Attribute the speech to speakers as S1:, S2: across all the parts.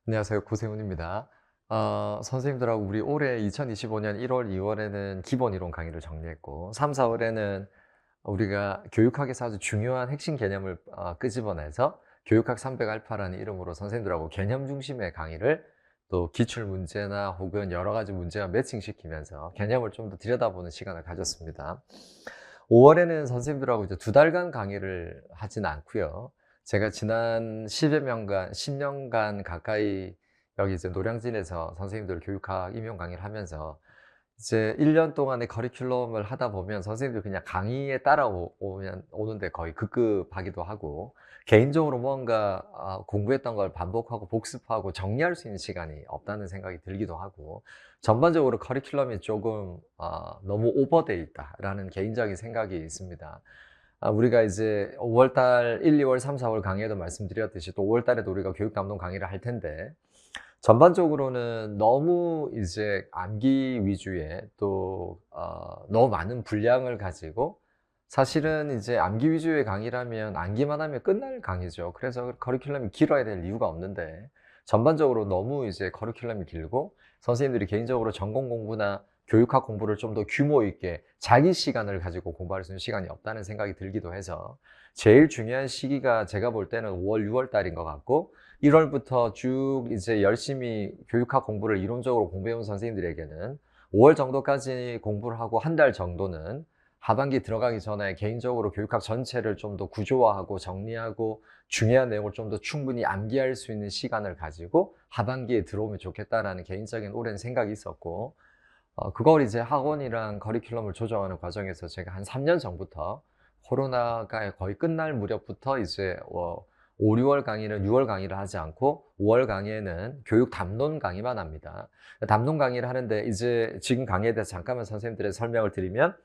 S1: 안녕하세요. 고세훈입니다. 선생님들하고 우리 올해 2025년 1월, 2월에는 기본 이론 강의를 정리했고 3, 4월에는 우리가 교육학에서 아주 중요한 핵심 개념을 끄집어내서 교육학 300알파라는 이름으로 선생님들하고 개념 중심의 강의를 또 기출 문제나 혹은 여러 가지 문제와 매칭시키면서 개념을 좀 더 들여다보는 시간을 가졌습니다. 5월에는 선생님들하고 이제 2달간 강의를 하진 않고요. 제가 지난 10년간 가까이 여기 이제 노량진에서 선생님들 교육학 임용 강의를 하면서 이제 1년 동안의 커리큘럼을 하다 보면 선생님들 그냥 강의에 오는데 거의 급급하기도 하고 개인적으로 뭔가 공부했던 걸 반복하고 복습하고 정리할 수 있는 시간이 없다는 생각이 들기도 하고 전반적으로 커리큘럼이 조금 너무 오버되어 있다라는 개인적인 생각이 있습니다. 우리가 이제 5월달 1, 2월, 3, 4월 강의에도 말씀드렸듯이 또 5월달에도 우리가 교육담론 강의를 할 텐데 전반적으로는 너무 이제 암기 위주의 또 너무 많은 분량을 가지고 사실은 이제 암기 위주의 강의라면 암기만 하면 끝날 강의죠. 그래서 커리큘럼이 길어야 될 이유가 없는데 전반적으로 너무 이제 커리큘럼이 길고 선생님들이 개인적으로 전공 공부나 교육학 공부를 좀 더 규모 있게 자기 시간을 가지고 공부할 수 있는 시간이 없다는 생각이 들기도 해서 제일 중요한 시기가 제가 볼 때는 5월, 6월 달인 것 같고 1월부터 쭉 이제 열심히 교육학 공부를 이론적으로 공부해온 선생님들에게는 5월 정도까지 공부를 하고 한 달 정도는 하반기 들어가기 전에 개인적으로 교육학 전체를 좀 더 구조화하고 정리하고 중요한 내용을 좀 더 충분히 암기할 수 있는 시간을 가지고 하반기에 들어오면 좋겠다라는 개인적인 오랜 생각이 있었고 그걸 이제 학원이랑 커리큘럼을 조정하는 과정에서 제가 한 3년 전부터 코로나가 거의 끝날 무렵부터 이제 5, 6월 강의는 6월 강의를 하지 않고 5월 강의에는 교육 담론 강의만 합니다. 담론 강의를 하는데 이제 지금 강의에 대해서 잠깐만 선생님들의 설명을 드리면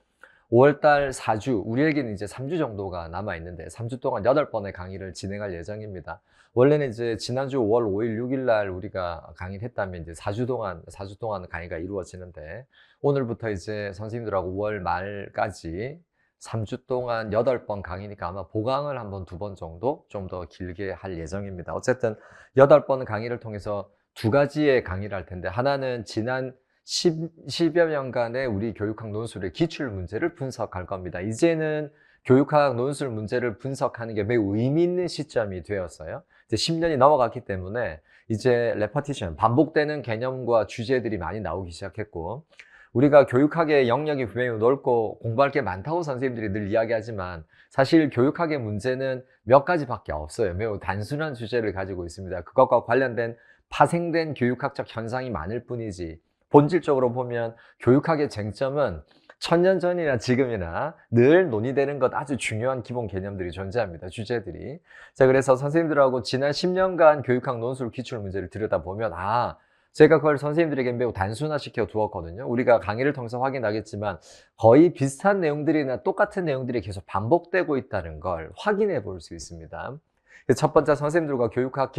S1: 5월달 4주, 우리에게는 이제 3주 정도가 남아있는데 3주 동안 8번의 강의를 진행할 예정입니다. 원래는 이제 지난주 5월 5일, 6일 날 우리가 강의를 했다면 이제 4주 동안 강의가 이루어지는데 오늘부터 이제 선생님들하고 5월 말까지 3주 동안 8번 강의니까 아마 보강을 한 번, 2번 정도 좀 더 길게 할 예정입니다. 어쨌든 8번 강의를 통해서 두 가지의 강의를 할 텐데 하나는 지난 10여 년간의 우리 교육학 논술의 기출 문제를 분석할 겁니다. 이제는 교육학 논술 문제를 분석하는 게 매우 의미 있는 시점이 되었어요. 이제 10년이 넘어갔기 때문에 이제 레퍼티션, 반복되는 개념과 주제들이 많이 나오기 시작했고 우리가 교육학의 영역이 매우 넓고 공부할 게 많다고 선생님들이 늘 이야기하지만 사실 교육학의 문제는 몇 가지밖에 없어요. 매우 단순한 주제를 가지고 있습니다. 그것과 관련된 파생된 교육학적 현상이 많을 뿐이지 본질적으로 보면 교육학의 쟁점은 1000년 전이나 지금이나 늘 논의되는 것 아주 중요한 기본 개념들이 존재합니다. 주제들이. 자, 그래서 선생님들하고 지난 10년간 교육학 논술 기출 문제를 들여다보면 제가 그걸 선생님들에게 매우 단순화시켜 두었거든요. 우리가 강의를 통해서 확인하겠지만 거의 비슷한 내용들이나 똑같은 내용들이 계속 반복되고 있다는 걸 확인해 볼 수 있습니다. 첫 번째 선생님들과 교육학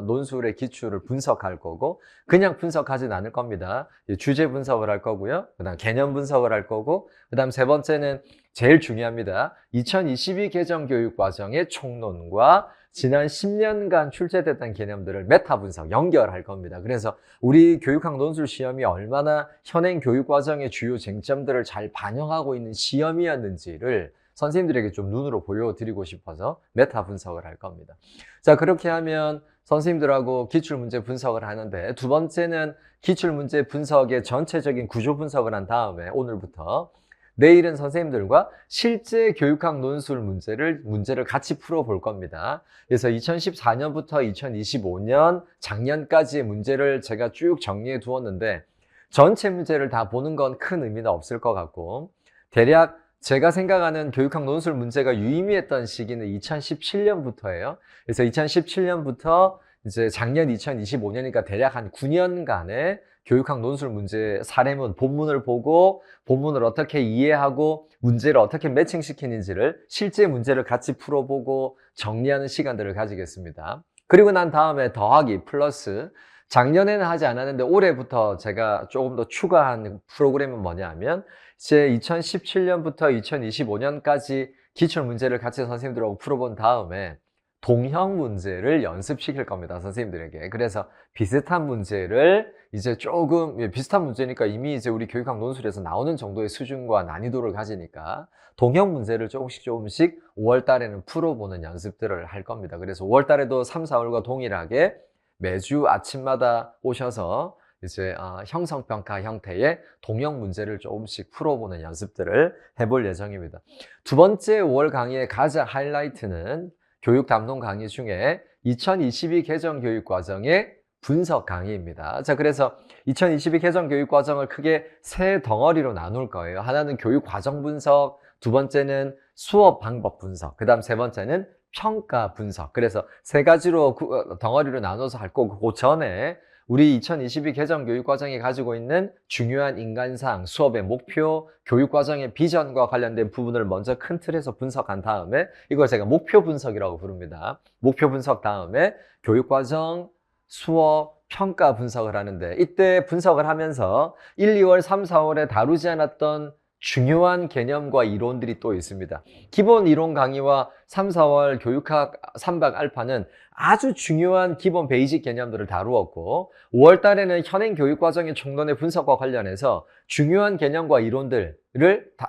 S1: 논술의 기출을 분석할 거고 그냥 분석하진 않을 겁니다. 주제 분석을 할 거고요. 그 다음 개념 분석을 할 거고 그 다음 세 번째는 제일 중요합니다. 2022 개정교육과정의 총론과 지난 10년간 출제됐던 개념들을 메타 분석, 연결할 겁니다. 그래서 우리 교육학 논술 시험이 얼마나 현행 교육과정의 주요 쟁점들을 잘 반영하고 있는 시험이었는지를 선생님들에게 좀 눈으로 보여드리고 싶어서 메타 분석을 할 겁니다. 자, 그렇게 하면 선생님들하고 기출문제 분석을 하는데 두 번째는 기출문제 분석의 전체적인 구조 분석을 한 다음에 오늘부터 내일은 선생님들과 실제 교육학 논술 문제를 같이 풀어볼 겁니다. 그래서 2014년부터 2025년 작년까지의 문제를 제가 쭉 정리해 두었는데 전체 문제를 다 보는 건 큰 의미는 없을 것 같고 대략 제가 생각하는 교육학 논술 문제가 유의미했던 시기는 2017년부터예요. 그래서 2017년부터 이제 작년 2025년이니까 대략 한 9년간의 교육학 논술 문제 사례문, 본문을 보고 본문을 어떻게 이해하고 문제를 어떻게 매칭시키는지를 실제 문제를 같이 풀어보고 정리하는 시간들을 가지겠습니다. 그리고 난 다음에 더하기 플러스 작년에는 하지 않았는데 올해부터 제가 조금 더 추가한 프로그램은 뭐냐면 이제 2017년부터 2025년까지 기출 문제를 같이 선생님들하고 풀어본 다음에 동형 문제를 연습시킬 겁니다, 선생님들에게. 그래서 비슷한 문제를 이제 조금, 비슷한 문제니까 이미 이제 우리 교육학 논술에서 나오는 정도의 수준과 난이도를 가지니까 동형 문제를 조금씩 5월 달에는 풀어보는 연습들을 할 겁니다. 그래서 5월 달에도 3, 4월과 동일하게 매주 아침마다 오셔서 이제 형성평가 형태의 동형 문제를 조금씩 풀어보는 연습들을 해볼 예정입니다. 두 번째 5월 강의의 가장 하이라이트는 교육 담론 강의 중에 2022 개정 교육 과정의 분석 강의입니다. 자, 그래서 2022 개정 교육 과정을 크게 세 덩어리로 나눌 거예요. 하나는 교육 과정 분석, 두 번째는 수업 방법 분석, 그 다음 세 번째는 평가 분석. 그래서 세 가지로 덩어리로 나눠서 할 거고, 그 전에 우리 2022 개정 교육과정이 가지고 있는 중요한 인간상, 수업의 목표, 교육과정의 비전과 관련된 부분을 먼저 큰 틀에서 분석한 다음에 이걸 제가 목표 분석이라고 부릅니다. 목표 분석 다음에 교육과정, 수업, 평가 분석을 하는데, 이때 분석을 하면서 1, 2월, 3, 4월에 다루지 않았던 중요한 개념과 이론들이 또 있습니다. 기본 이론 강의와 3, 4월 교육학 3박 알파는 아주 중요한 기본 베이직 개념들을 다루었고, 5월 달에는 현행 교육과정의 총론의 분석과 관련해서 중요한 개념과 이론들을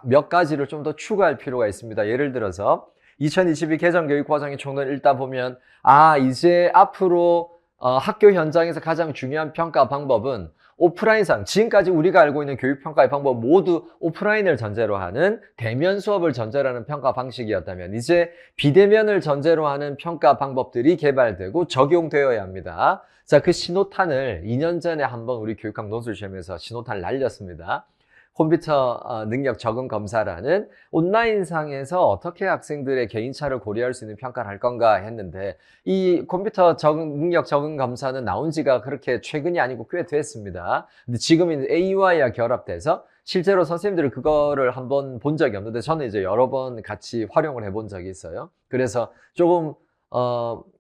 S1: 몇 가지를 좀 더 추가할 필요가 있습니다. 예를 들어서 2022 개정 교육과정의 총론을 읽다 보면 이제 앞으로 학교 현장에서 가장 중요한 평가 방법은 오프라인상, 지금까지 우리가 알고 있는 교육평가의 방법 모두 오프라인을 전제로 하는 대면 수업을 전제로 하는 평가 방식이었다면 이제 비대면을 전제로 하는 평가 방법들이 개발되고 적용되어야 합니다. 자, 그 신호탄을 2년 전에 한번 우리 교육학 논술시험에서 신호탄을 날렸습니다. 컴퓨터 능력 적응 검사라는 온라인상에서 어떻게 학생들의 개인차를 고려할 수 있는 평가를 할 건가 했는데, 이 컴퓨터 능력 적응 검사는 나온 지가 그렇게 최근이 아니고 꽤 됐습니다. 근데 지금은 AI와 결합돼서 실제로 선생님들은 그거를 한번 본 적이 없는데 저는 이제 여러 번 같이 활용을 해본 적이 있어요. 그래서 조금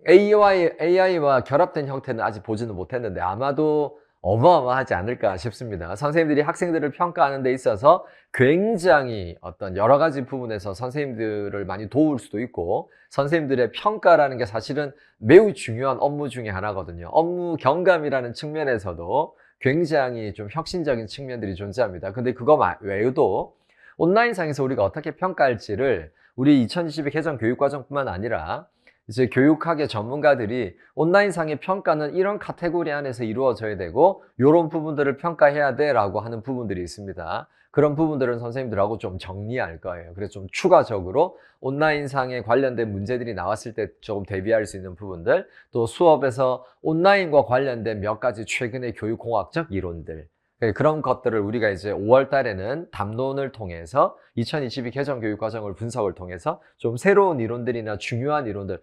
S1: AI와 결합된 형태는 아직 보지는 못했는데 아마도 어마어마하지 않을까 싶습니다. 선생님들이 학생들을 평가하는 데 있어서 굉장히 어떤 여러 가지 부분에서 선생님들을 많이 도울 수도 있고, 선생님들의 평가라는 게 사실은 매우 중요한 업무 중에 하나거든요. 업무 경감이라는 측면에서도 굉장히 좀 혁신적인 측면들이 존재합니다. 근데 그거 외에도 온라인상에서 우리가 어떻게 평가할지를 우리 2022 개정 교육과정뿐만 아니라 이제 교육학의 전문가들이 온라인상의 평가는 이런 카테고리 안에서 이루어져야 되고 이런 부분들을 평가해야 돼 라고 하는 부분들이 있습니다. 그런 부분들은 선생님들하고 좀 정리할 거예요. 그래서 좀 추가적으로 온라인상에 관련된 문제들이 나왔을 때 조금 대비할 수 있는 부분들, 또 수업에서 온라인과 관련된 몇 가지 최근의 교육공학적 이론들, 그런 것들을 우리가 이제 5월 달에는 담론을 통해서 2022 개정 교육과정을 분석을 통해서 좀 새로운 이론들이나 중요한 이론들,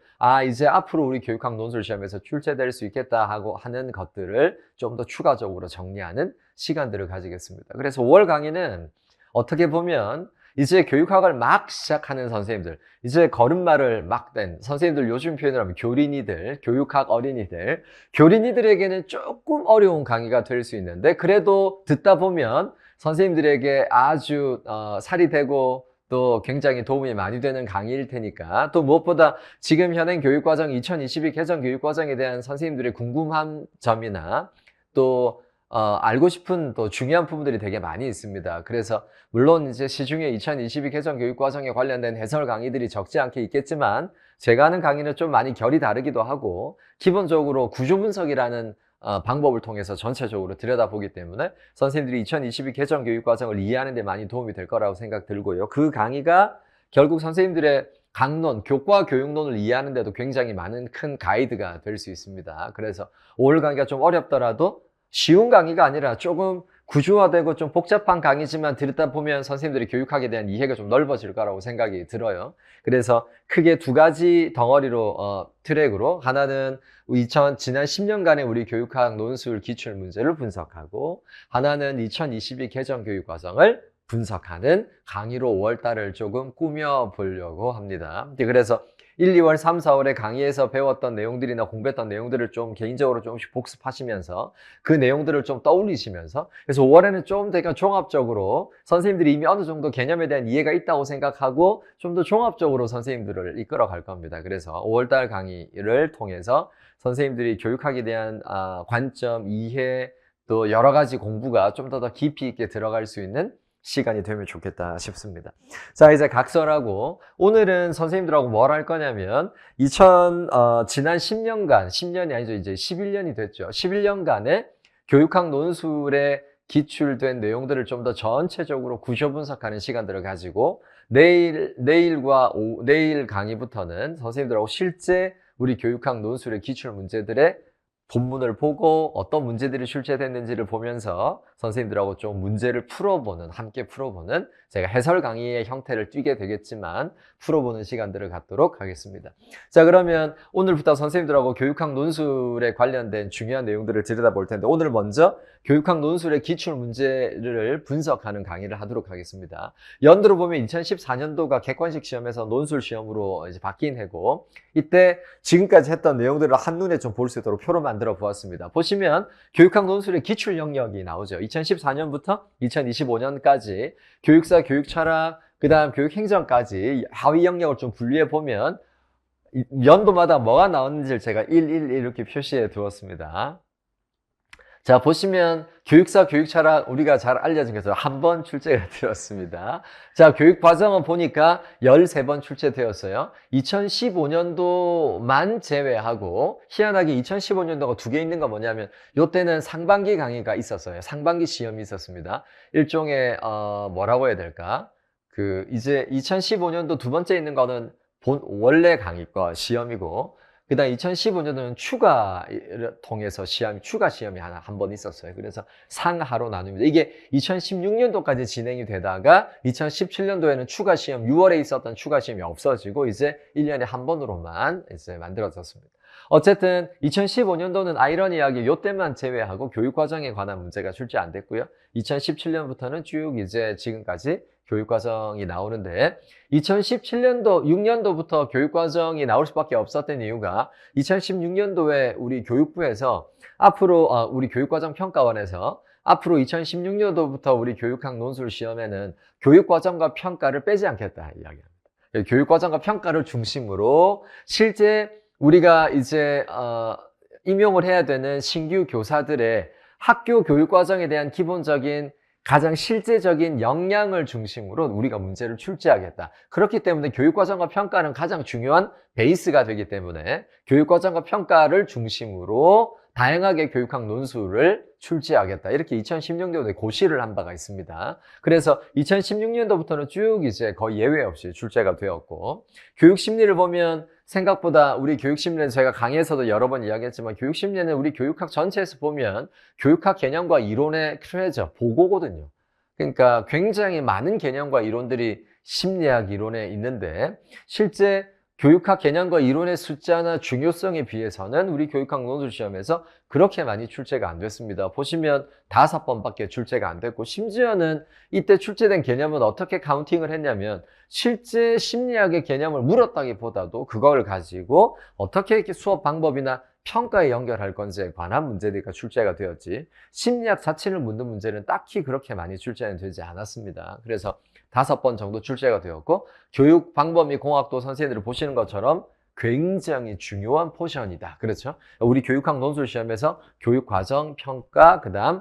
S1: 이제 앞으로 우리 교육학 논술 시험에서 출제될 수 있겠다 하고 하는 것들을 좀 더 추가적으로 정리하는 시간들을 가지겠습니다. 그래서 5월 강의는 어떻게 보면 이제 교육학을 막 시작하는 선생님들, 이제 걸음마를 막 뗀 선생님들, 요즘 표현을 하면 교린이들, 교육학 어린이들, 교린이들에게는 조금 어려운 강의가 될 수 있는데 그래도 듣다 보면 선생님들에게 아주 살이 되고 또 굉장히 도움이 많이 되는 강의일 테니까, 또 무엇보다 지금 현행 교육과정 2022 개정 교육과정에 대한 선생님들의 궁금한 점이나 또 알고 싶은 또 중요한 부분들이 되게 많이 있습니다. 그래서 물론 이제 시중에 2022 개정 교육과정에 관련된 해설 강의들이 적지 않게 있겠지만 제가 하는 강의는 좀 많이 결이 다르기도 하고, 기본적으로 구조 분석이라는 방법을 통해서 전체적으로 들여다보기 때문에 선생님들이 2022 개정 교육과정을 이해하는 데 많이 도움이 될 거라고 생각 들고요. 그 강의가 결국 선생님들의 강론, 교과 교육론을 이해하는 데도 굉장히 많은 큰 가이드가 될 수 있습니다. 그래서 5월 강의가 좀 어렵더라도 쉬운 강의가 아니라 조금 구조화되고 좀 복잡한 강의지만 들었다 보면 선생님들이 교육학에 대한 이해가 좀 넓어질 거라고 생각이 들어요. 그래서 크게 두 가지 덩어리로 트랙으로, 하나는 지난 10년간의 우리 교육학 논술 기출 문제를 분석하고, 하나는 2022 개정 교육 과정을 분석하는 강의로 5월 달을 조금 꾸며보려고 합니다. 그래서 1, 2월, 3, 4월에 강의에서 배웠던 내용들이나 공부했던 내용들을 좀 개인적으로 조금씩 복습하시면서 그 내용들을 좀 떠올리시면서, 그래서 5월에는 좀 더 종합적으로 선생님들이 이미 어느 정도 개념에 대한 이해가 있다고 생각하고 좀 더 종합적으로 선생님들을 이끌어 갈 겁니다. 그래서 5월 달 강의를 통해서 선생님들이 교육학에 대한 관점, 이해, 또 여러 가지 공부가 좀 더 깊이 있게 들어갈 수 있는 시간이 되면 좋겠다 싶습니다. 자, 이제 각설하고 오늘은 선생님들하고 뭘 할 거냐면 지난 10년이 아니죠. 이제 11년이 됐죠. 11년간의 교육학 논술에 기출된 내용들을 좀 더 전체적으로 구조 분석하는 시간들을 가지고 내일 강의부터는 선생님들하고 실제 우리 교육학 논술의 기출 문제들의 본문을 보고 어떤 문제들이 출제됐는지를 보면서 선생님들하고 좀 문제를 함께 풀어보는, 제가 해설 강의의 형태를 띠게 되겠지만 풀어보는 시간들을 갖도록 하겠습니다. 자, 그러면 오늘부터 선생님들하고 교육학 논술에 관련된 중요한 내용들을 들여다볼 텐데, 오늘 먼저 교육학 논술의 기출 문제를 분석하는 강의를 하도록 하겠습니다. 연도로 보면 2014년도가 객관식 시험에서 논술 시험으로 이제 바뀐 해고, 이때 지금까지 했던 내용들을 한눈에 좀 볼 수 있도록 표로 만들어 보았습니다. 보시면 교육학 논술의 기출 영역이 나오죠. 2014년부터 2025년까지 교육사, 교육철학, 그 다음 교육행정까지 하위 영역을 좀 분리해 보면 연도마다 뭐가 나오는지를 제가 111 이렇게 표시해 두었습니다. 자, 보시면 교육사, 교육철학 우리가 잘 알려진 것으로 한 번 출제가 되었습니다. 자, 교육과정은 보니까 13번 출제되었어요. 2015년도만 제외하고 희한하게 2015년도가 2개 있는 건 뭐냐면 이때는 상반기 강의가 있었어요. 상반기 시험이 있었습니다. 일종의 뭐라고 해야 될까? 이제 2015년도 두 번째 있는 거는 원래 강의과 시험이고, 그 다음 2015년도는 추가를 통해서 추가 시험이 한 번 있었어요. 그래서 상하로 나눕니다. 이게 2016년도까지 진행이 되다가 2017년도에는 추가 시험, 6월에 있었던 추가 시험이 없어지고 이제 1년에 한 번으로만 이제 만들어졌습니다. 어쨌든 2015년도는 아이러니하게 요때만 제외하고 교육과정에 관한 문제가 출제 안 됐고요. 2017년부터는 쭉 이제 지금까지 교육과정이 나오는데, 2017년도, 6년도부터 교육과정이 나올 수밖에 없었던 이유가 2016년도에 우리 교육부에서 앞으로, 우리 교육과정 평가원에서 앞으로 2016년도부터 우리 교육학 논술 시험에는 교육과정과 평가를 빼지 않겠다 이야기합니다. 교육과정과 평가를 중심으로 실제 우리가 이제, 임용을 해야 되는 신규 교사들의 학교 교육과정에 대한 기본적인 가장 실제적인 역량을 중심으로 우리가 문제를 출제하겠다. 그렇기 때문에 교육과정과 평가는 가장 중요한 베이스가 되기 때문에 교육과정과 평가를 중심으로 다양하게 교육학 논술을 출제하겠다. 이렇게 2016년도에 고시를 한 바가 있습니다. 그래서 2016년도부터는 쭉 이제 거의 예외 없이 출제가 되었고, 교육심리를 보면 생각보다 우리 교육심리는 저희가 강의에서도 여러 번 이야기했지만 교육심리는 우리 교육학 전체에서 보면 교육학 개념과 이론의 트레저, 보고거든요. 그러니까 굉장히 많은 개념과 이론들이 심리학 이론에 있는데 실제 교육학 개념과 이론의 숫자나 중요성에 비해서는 우리 교육학 논술 시험에서 그렇게 많이 출제가 안 됐습니다. 보시면 5번밖에 출제가 안 됐고, 심지어는 이때 출제된 개념은 어떻게 카운팅을 했냐면 실제 심리학의 개념을 물었다기보다도 그걸 가지고 어떻게 이렇게 수업 방법이나 평가에 연결할 건지에 관한 문제들이 출제가 되었지, 심리학 자체를 묻는 문제는 딱히 그렇게 많이 출제는 되지 않았습니다. 그래서 5번 정도 출제가 되었고, 교육 방법 및 공학도 선생님들이 보시는 것처럼 굉장히 중요한 포션이다. 그렇죠? 우리 교육학 논술 시험에서 교육 과정, 평가, 그 다음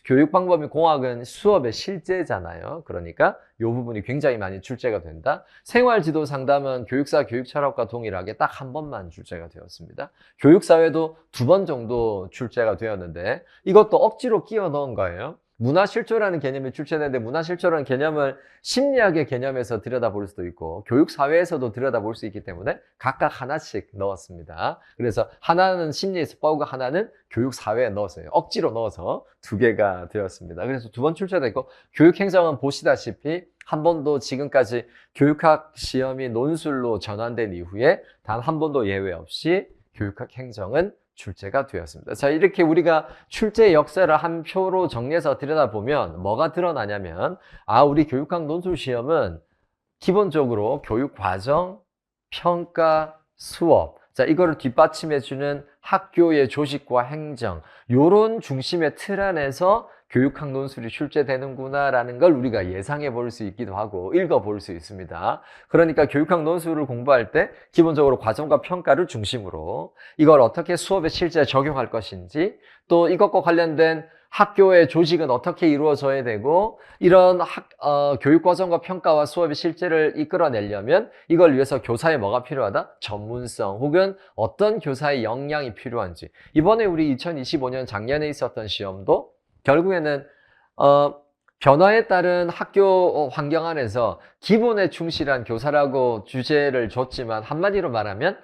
S1: 교육 방법 및 공학은 수업의 실제잖아요. 그러니까 이 부분이 굉장히 많이 출제가 된다. 생활지도 상담은 교육사, 교육철학과 동일하게 딱 한 번만 출제가 되었습니다. 교육사회도 2번 정도 출제가 되었는데 이것도 억지로 끼워 넣은 거예요. 문화실조라는 개념이 출제되는데 문화실조라는 개념을 심리학의 개념에서 들여다볼 수도 있고 교육사회에서도 들여다볼 수 있기 때문에 각각 하나씩 넣었습니다. 그래서 하나는 심리에서 빠우고 하나는 교육사회에 넣었어요. 억지로 넣어서 2개가 되었습니다. 그래서 2번 출제됐고, 교육행정은 보시다시피 한 번도 지금까지 교육학 시험이 논술로 전환된 이후에 단 한 번도 예외 없이 교육학 행정은 출제가 되었습니다. 자, 이렇게 우리가 출제 역사를 한 표로 정리해서 들여다보면 뭐가 드러나냐면, 우리 교육학 논술 시험은 기본적으로 교육 과정, 평가, 수업, 자, 이거를 뒷받침해주는 학교의 조직과 행정, 요런 중심의 틀 안에서 교육학 논술이 출제되는구나라는 걸 우리가 예상해 볼 수 있기도 하고 읽어 볼 수 있습니다. 그러니까 교육학 논술을 공부할 때 기본적으로 과정과 평가를 중심으로 이걸 어떻게 수업에 실제 적용할 것인지, 또 이것과 관련된 학교의 조직은 어떻게 이루어져야 되고, 이런 교육과정과 평가와 수업의 실제를 이끌어내려면 이걸 위해서 교사에 뭐가 필요하다? 전문성, 혹은 어떤 교사의 역량이 필요한지. 이번에 우리 2025년 작년에 있었던 시험도 결국에는 변화에 따른 학교 환경 안에서 기본에 충실한 교사라고 주제를 줬지만, 한마디로 말하면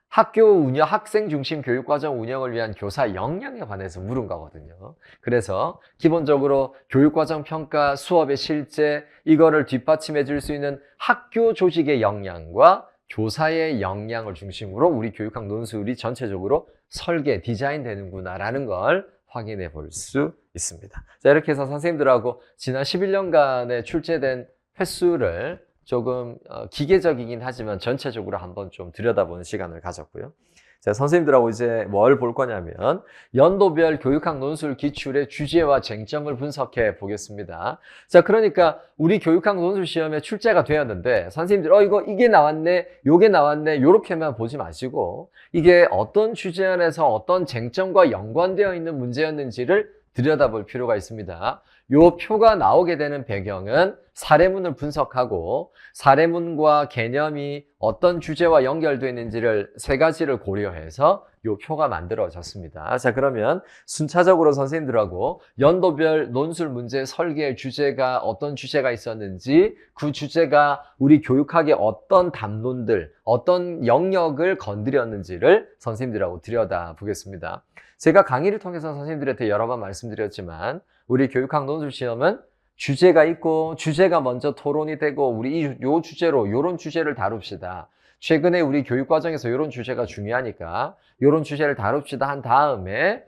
S1: 학교 운영, 학생 중심 교육과정 운영을 위한 교사 역량에 관해서 물은 거거든요. 그래서 기본적으로 교육과정 평가, 수업의 실제, 이거를 뒷받침해 줄 수 있는 학교 조직의 역량과 교사의 역량을 중심으로 우리 교육학 논술이 전체적으로 설계, 디자인 되는구나라는 걸 확인해 볼 수 있습니다. 자, 이렇게 해서 선생님들하고 지난 11년간에 출제된 횟수를 조금 기계적이긴 하지만 전체적으로 한번 좀 들여다보는 시간을 가졌고요. 자, 선생님들하고 이제 뭘 볼 거냐면 연도별 교육학 논술 기출의 주제와 쟁점을 분석해 보겠습니다. 자, 그러니까 우리 교육학 논술 시험에 출제가 되었는데 선생님들 이게 나왔네, 요게 나왔네, 요렇게만 보지 마시고 이게 어떤 주제 안에서 어떤 쟁점과 연관되어 있는 문제였는지를 들여다볼 필요가 있습니다. 요 표가 나오게 되는 배경은 사례문을 분석하고 사례문과 개념이 어떤 주제와 연결되어 있는지를 세 가지를 고려해서 요 표가 만들어졌습니다. 자, 그러면 순차적으로 선생님들하고 연도별 논술 문제 설계 주제가 어떤 주제가 있었는지, 그 주제가 우리 교육학의 어떤 담론들, 어떤 영역을 건드렸는지를 선생님들하고 들여다보겠습니다. 제가 강의를 통해서 선생님들한테 여러 번 말씀드렸지만 우리 교육학 논술 시험은 주제가 있고 주제가 먼저 토론이 되고 우리 요 주제로 요런 주제를 다룹시다. 최근에 우리 교육 과정에서 요런 주제가 중요하니까 요런 주제를 다룹시다 한 다음에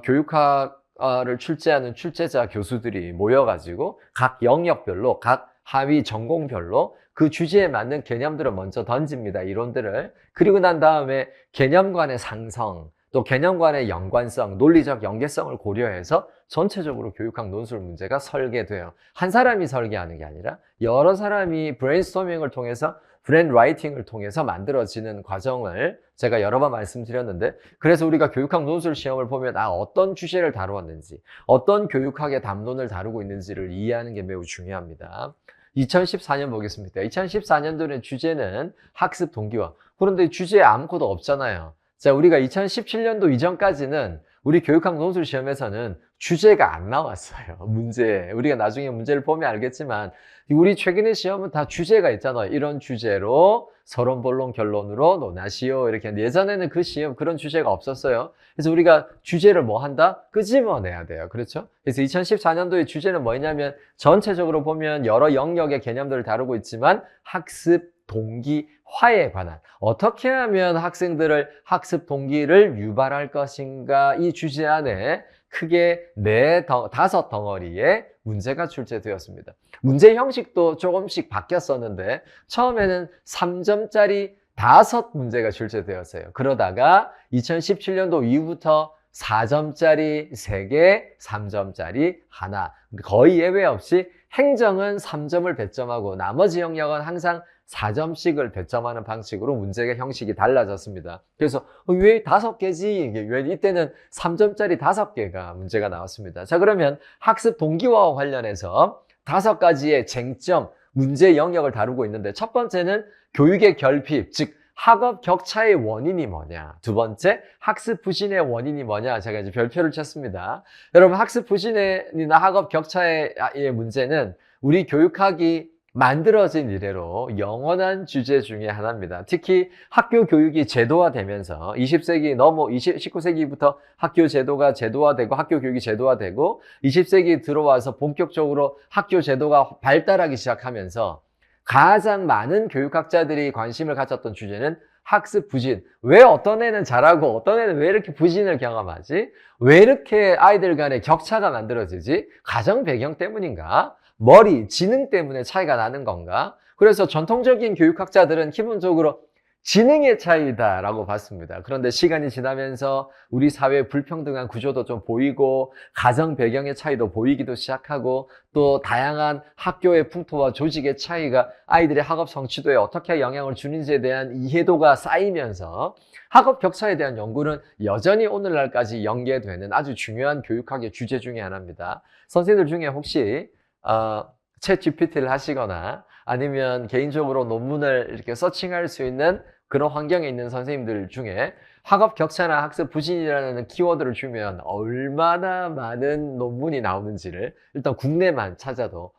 S1: 교육학을 출제하는 출제자 교수들이 모여가지고 각 영역별로 각 하위 전공별로 그 주제에 맞는 개념들을 먼저 던집니다. 이론들을. 그리고 난 다음에 개념 간의 상성, 또 개념 간의 연관성, 논리적 연계성을 고려해서 전체적으로 교육학 논술 문제가 설계돼요. 한 사람이 설계하는 게 아니라 여러 사람이 브레인스토밍을 통해서, 브레인라이팅을 통해서 만들어지는 과정을 제가 여러 번 말씀드렸는데, 그래서 우리가 교육학 논술 시험을 보면 어떤 주제를 다루었는지, 어떤 교육학의 담론을 다루고 있는지를 이해하는 게 매우 중요합니다. 2014년 보겠습니다. 2014년도의 주제는 학습 동기화. 그런데 주제에 아무것도 없잖아요. 자, 우리가 2017년도 이전까지는 우리 교육학 논술 시험에서는 주제가 안 나왔어요. 문제. 우리가 나중에 문제를 보면 알겠지만 우리 최근의 시험은 다 주제가 있잖아요. 이런 주제로 서론, 본론, 결론으로 논하시오. 이렇게. 예전에는 그 시험 그런 주제가 없었어요. 그래서 우리가 주제를 뭐 한다? 끄집어내야 돼요. 그렇죠? 그래서 2014년도의 주제는 뭐냐면 전체적으로 보면 여러 영역의 개념들을 다루고 있지만 학습 동기화에 관한, 어떻게 하면 학생들을 학습 동기를 유발할 것인가, 이 주제 안에 크게 5 덩어리의 문제가 출제되었습니다. 문제 형식도 조금씩 바뀌었었는데 처음에는 3점짜리 5문제가 출제되었어요. 그러다가 2017년도 이후부터 4점짜리 3개, 3점짜리 하나, 거의 예외 없이 행정은 3점을 배점하고 나머지 영역은 항상 4점씩을 배점하는 방식으로 문제의 형식이 달라졌습니다. 그래서 왜 5개지? 왜 이때는 3점짜리 5개가 문제가 나왔습니다. 자, 그러면 학습 동기화와 관련해서 5가지의 쟁점, 문제 영역을 다루고 있는데 첫 번째는 교육의 결핍, 즉 학업 격차의 원인이 뭐냐. 두 번째, 학습 부진의 원인이 뭐냐. 제가 이제 별표를 쳤습니다. 여러분, 학습 부진이나 학업 격차의 문제는 우리 교육학이 만들어진 이래로 영원한 주제 중에 하나입니다. 특히 학교 교육이 제도화되면서 19세기부터 학교 제도가 제도화되고 학교 교육이 제도화되고 20세기 들어와서 본격적으로 학교 제도가 발달하기 시작하면서 가장 많은 교육학자들이 관심을 가졌던 주제는 학습 부진. 왜 어떤 애는 잘하고 어떤 애는 왜 이렇게 부진을 경험하지? 왜 이렇게 아이들 간에 격차가 만들어지지? 가정 배경 때문인가? 머리, 지능 때문에 차이가 나는 건가? 그래서 전통적인 교육학자들은 기본적으로 지능의 차이다라고 봤습니다. 그런데 시간이 지나면서 우리 사회의 불평등한 구조도 좀 보이고 가정 배경의 차이도 보이기도 시작하고 또 다양한 학교의 풍토와 조직의 차이가 아이들의 학업 성취도에 어떻게 영향을 주는지에 대한 이해도가 쌓이면서 학업 격차에 대한 연구는 여전히 오늘날까지 연계되는 아주 중요한 교육학의 주제 중에 하나입니다. 선생님들 중에 혹시 챗 GPT를 하시거나 아니면 개인적으로 논문을 이렇게 서칭할 수 있는 그런 환경에 있는 선생님들 중에 학업 격차나 학습 부진이라는 키워드를 주면 얼마나 많은 논문이 나오는지를 일단 국내만 찾아도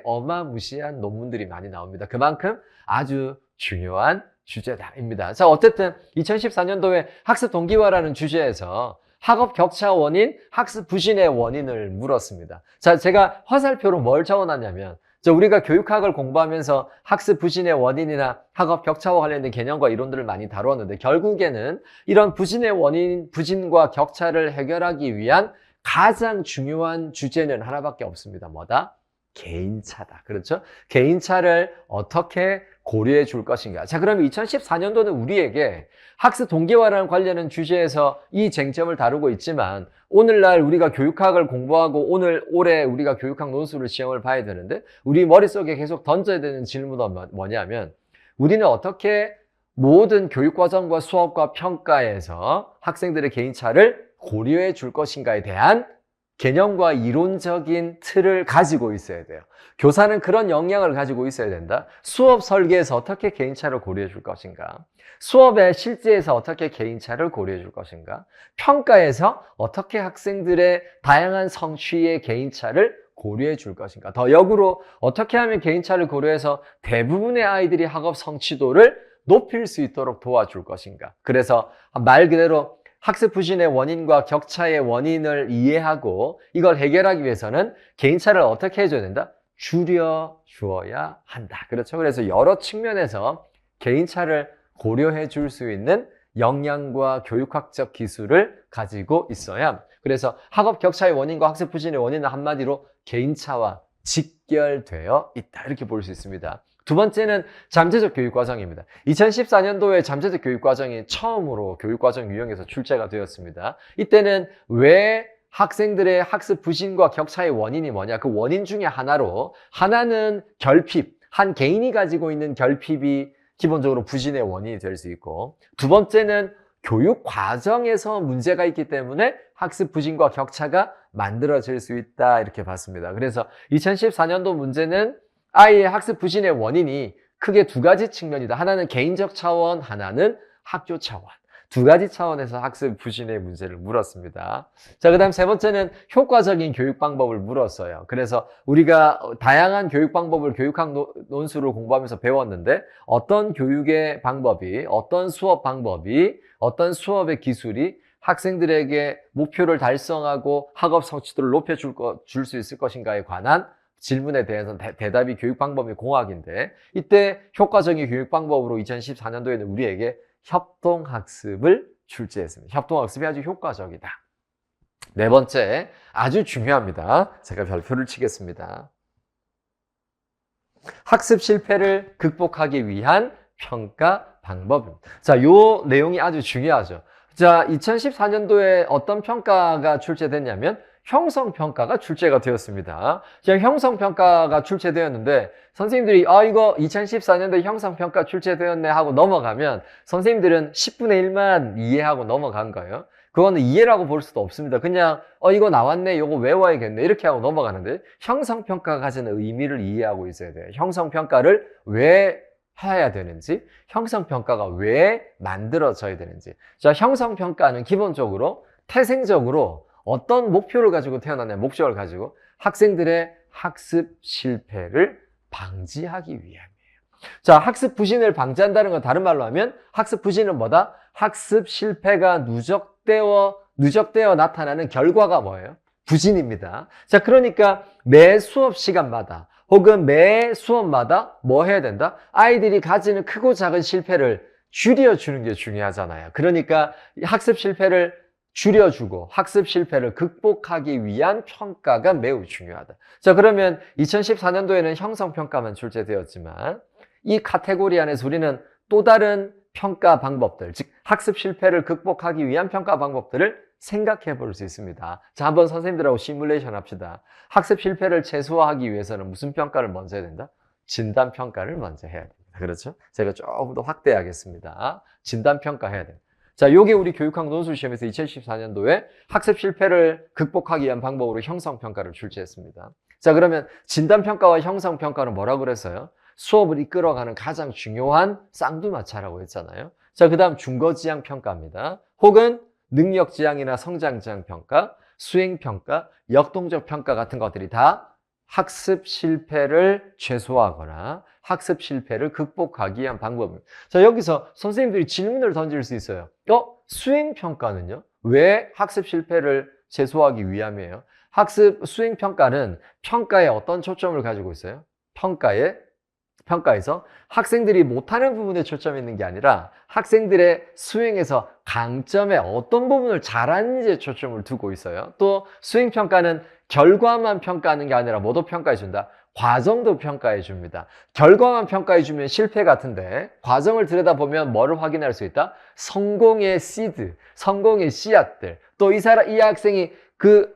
S1: 어마무시한 논문들이 많이 나옵니다. 그만큼 아주 중요한 주제다입니다. 자, 어쨌든 2014년도에 학습 동기화라는 주제에서 학업 격차 원인, 학습 부진의 원인을 물었습니다. 자, 제가 화살표로 뭘 적어놨냐면 우리가 교육학을 공부하면서 학습 부진의 원인이나 학업 격차와 관련된 개념과 이론들을 많이 다루었는데 결국에는 이런 부진의 원인, 부진과 격차를 해결하기 위한 가장 중요한 주제는 하나밖에 없습니다. 뭐다? 개인차다. 그렇죠? 개인차를 어떻게 고려해 줄 것인가. 자, 그러면 2014년도는 우리에게 학습 동기화라는 관련된 주제에서 이 쟁점을 다루고 있지만 오늘날 우리가 교육학을 공부하고 올해 우리가 교육학 논술을 시험을 봐야 되는데 우리 머릿속에 계속 던져야 되는 질문은 뭐냐면 우리는 어떻게 모든 교육과정과 수업과 평가에서 학생들의 개인차를 고려해 줄 것인가에 대한 개념과 이론적인 틀을 가지고 있어야 돼요. 교사는 그런 역량을 가지고 있어야 된다. 수업 설계에서 어떻게 개인차를 고려해 줄 것인가? 수업의 실제에서 어떻게 개인차를 고려해 줄 것인가? 평가에서 어떻게 학생들의 다양한 성취의 개인차를 고려해 줄 것인가? 더 역으로 어떻게 하면 개인차를 고려해서 대부분의 아이들이 학업 성취도를 높일 수 있도록 도와줄 것인가? 그래서 말 그대로 학습 부진의 원인과 격차의 원인을 이해하고 이걸 해결하기 위해서는 개인차를 어떻게 해줘야 된다? 줄여주어야 한다. 그렇죠? 그래서 여러 측면에서 개인차를 고려해 줄 수 있는 역량과 교육학적 기술을 가지고 있어야 그래서 학업 격차의 원인과 학습 부진의 원인은 한마디로 개인차와 직결되어 있다. 이렇게 볼 수 있습니다. 두 번째는 잠재적 교육과정입니다. 2014년도에 잠재적 교육과정이 처음으로 교육과정 유형에서 출제가 되었습니다. 이때는 왜 학생들의 학습 부진과 격차의 원인이 뭐냐? 그 원인 중에 하나는 결핍, 한 개인이 가지고 있는 결핍이 기본적으로 부진의 원인이 될 수 있고 두 번째는 교육 과정에서 문제가 있기 때문에 학습 부진과 격차가 만들어질 수 있다 이렇게 봤습니다. 그래서 2014년도 문제는 아이의 학습 부진의 원인이 크게 두 가지 측면이다. 하나는 개인적 차원, 하나는 학교 차원. 두 가지 차원에서 학습 부진의 문제를 물었습니다. 자, 그 다음 세 번째는 효과적인 교육 방법을 물었어요. 그래서 우리가 다양한 교육 방법을 교육학 논술을 공부하면서 배웠는데 어떤 교육의 방법이, 어떤 수업 방법이, 어떤 수업의 기술이 학생들에게 목표를 달성하고 학업 성취도를 높여줄 수 있을 것인가에 관한 질문에 대해서는 대답이 교육 방법의 공학인데 이때 효과적인 교육 방법으로 2014년도에는 우리에게 협동학습을 출제했습니다. 협동학습이 아주 효과적이다. 네 번째, 아주 중요합니다. 제가 별표를 치겠습니다. 학습 실패를 극복하기 위한 평가 방법입니다. 자, 요 내용이 아주 중요하죠. 자, 2014년도에 어떤 평가가 출제됐냐면 형성평가가 출제가 되었습니다. 자, 형성평가가 출제되었는데 선생님들이 이거 2014년도에 형성평가 출제되었네 하고 넘어가면 선생님들은 10분의 1만 이해하고 넘어간 거예요. 그거는 이해라고 볼 수도 없습니다. 그냥 이거 나왔네, 이거 외워야겠네 이렇게 하고 넘어가는데 형성평가가 가지는 의미를 이해하고 있어야 돼요. 형성평가를 왜 해야 되는지, 형성평가가 왜 만들어져야 되는지. 자, 형성평가는 기본적으로 태생적으로 어떤 목표를 가지고 태어났냐, 목적을 가지고 학생들의 학습 실패를 방지하기 위함이에요. 자, 학습 부진을 방지한다는 건 다른 말로 하면 학습 부진은 뭐다? 학습 실패가 누적되어 나타나는 결과가 뭐예요? 부진입니다. 자, 그러니까 매 수업 시간마다 혹은 매 수업마다 뭐 해야 된다? 아이들이 가지는 크고 작은 실패를 줄여주는 게 중요하잖아요. 그러니까 학습 실패를 줄여주고 학습 실패를 극복하기 위한 평가가 매우 중요하다. 자, 그러면 2014년도에는 형성평가만 출제되었지만 이 카테고리 안에서 우리는 또 다른 평가 방법들, 즉 학습 실패를 극복하기 위한 평가 방법들을 생각해 볼 수 있습니다. 자, 한번 선생님들하고 시뮬레이션 합시다. 학습 실패를 최소화하기 위해서는 무슨 평가를 먼저 해야 된다? 진단 평가를 먼저 해야 됩니다. 그렇죠? 제가 조금 더 확대하겠습니다. 진단 평가 해야 돼요. 자, 요게 우리 교육학 논술 시험에서 2014년도에 학습 실패를 극복하기 위한 방법으로 형성 평가를 출제했습니다. 자, 그러면 진단 평가와 형성 평가는 뭐라고 그랬어요? 수업을 이끌어가는 가장 중요한 쌍두마차라고 했잖아요. 자, 그 다음 중거지향 평가입니다. 혹은 능력지향이나 성장지향 평가, 수행평가, 역동적 평가 같은 것들이 다 학습 실패를 최소화하거나 학습 실패를 극복하기 위한 방법입니다. 자, 여기서 선생님들이 질문을 던질 수 있어요. 수행평가는요? 왜 학습 실패를 최소화하기 위함이에요? 수행평가는 평가에 어떤 초점을 가지고 있어요? 평가에서 학생들이 못하는 부분에 초점이 있는 게 아니라 학생들의 수행에서 강점의 어떤 부분을 잘하는지에 초점을 두고 있어요. 또 수행평가는 결과만 평가하는 게 아니라 뭐도 평가해 준다? 과정도 평가해 줍니다. 결과만 평가해 주면 실패 같은데 과정을 들여다보면 뭐를 확인할 수 있다? 성공의 씨드, 성공의 씨앗들. 또 이 학생이 그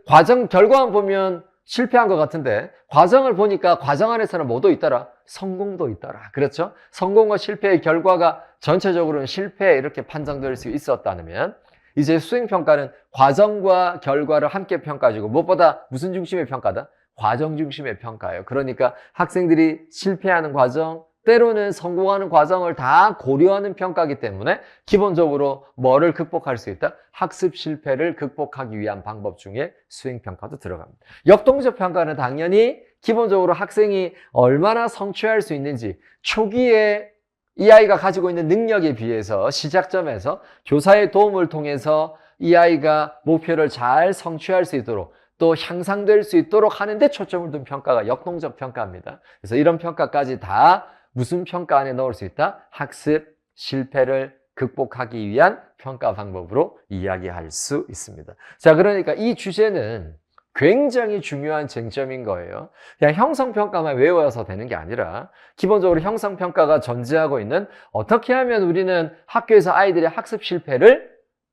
S1: 결과만 보면 실패한 것 같은데 과정을 보니까 과정 안에서는 뭐도 있더라? 성공도 있더라. 그렇죠? 성공과 실패의 결과가 전체적으로는 실패 이렇게 판정될 수 있었다면 이제 수행평가는 과정과 결과를 함께 평가해주고 무엇보다 무슨 중심의 평가다? 과정 중심의 평가예요. 그러니까 학생들이 실패하는 과정, 때로는 성공하는 과정을 다 고려하는 평가이기 때문에 기본적으로 뭐를 극복할 수 있다? 학습 실패를 극복하기 위한 방법 중에 수행평가도 들어갑니다. 역동적 평가는 당연히 기본적으로 학생이 얼마나 성취할 수 있는지 초기에 이 아이가 가지고 있는 능력에 비해서 시작점에서 교사의 도움을 통해서 이 아이가 목표를 잘 성취할 수 있도록 또 향상될 수 있도록 하는데 초점을 둔 평가가 역동적 평가입니다. 그래서 이런 평가까지 다 무슨 평가 안에 넣을 수 있다? 학습 실패를 극복하기 위한 평가 방법으로 이야기할 수 있습니다. 자, 그러니까 이 주제는 굉장히 중요한 쟁점인 거예요. 그냥 형성평가만 외워서 되는 게 아니라 기본적으로 형성평가가 전제하고 있는 어떻게 하면 우리는 학교에서 아이들의 학습 실패를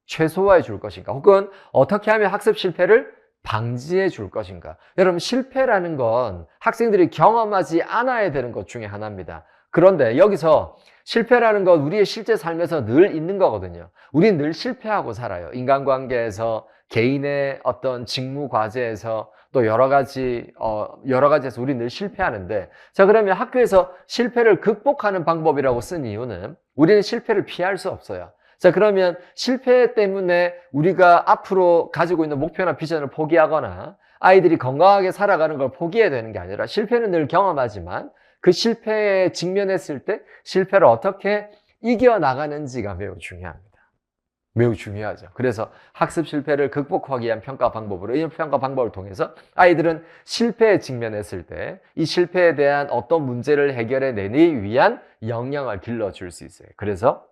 S1: 최소화해 줄 것인가 혹은 어떻게 하면 학습 실패를 방지해 줄 것인가. 여러분, 실패라는 건 학생들이 경험하지 않아야 되는 것 중에 하나입니다. 그런데 여기서 실패라는 건 우리의 실제 삶에서 늘 있는 거거든요. 우린 늘 실패하고 살아요. 인간관계에서, 개인의 어떤 직무 과제에서, 또 여러 가지에서 우리 늘 실패하는데, 자, 그러면 학교에서 실패를 극복하는 방법이라고 쓴 이유는 우리는 실패를 피할 수 없어요. 자, 그러면 실패 때문에 우리가 앞으로 가지고 있는 목표나 비전을 포기하거나 아이들이 건강하게 살아가는 걸 포기해야 되는 게 아니라 실패는 늘 경험하지만 그 실패에 직면했을 때 실패를 어떻게 이겨나가는지가 매우 중요합니다. 매우 중요하죠. 그래서 학습 실패를 극복하기 위한 평가 방법으로 이 평가 방법을 통해서 아이들은 실패에 직면했을 때 이 실패에 대한 어떤 문제를 해결해내기 위한 역량을 길러줄 수 있어요. 그래서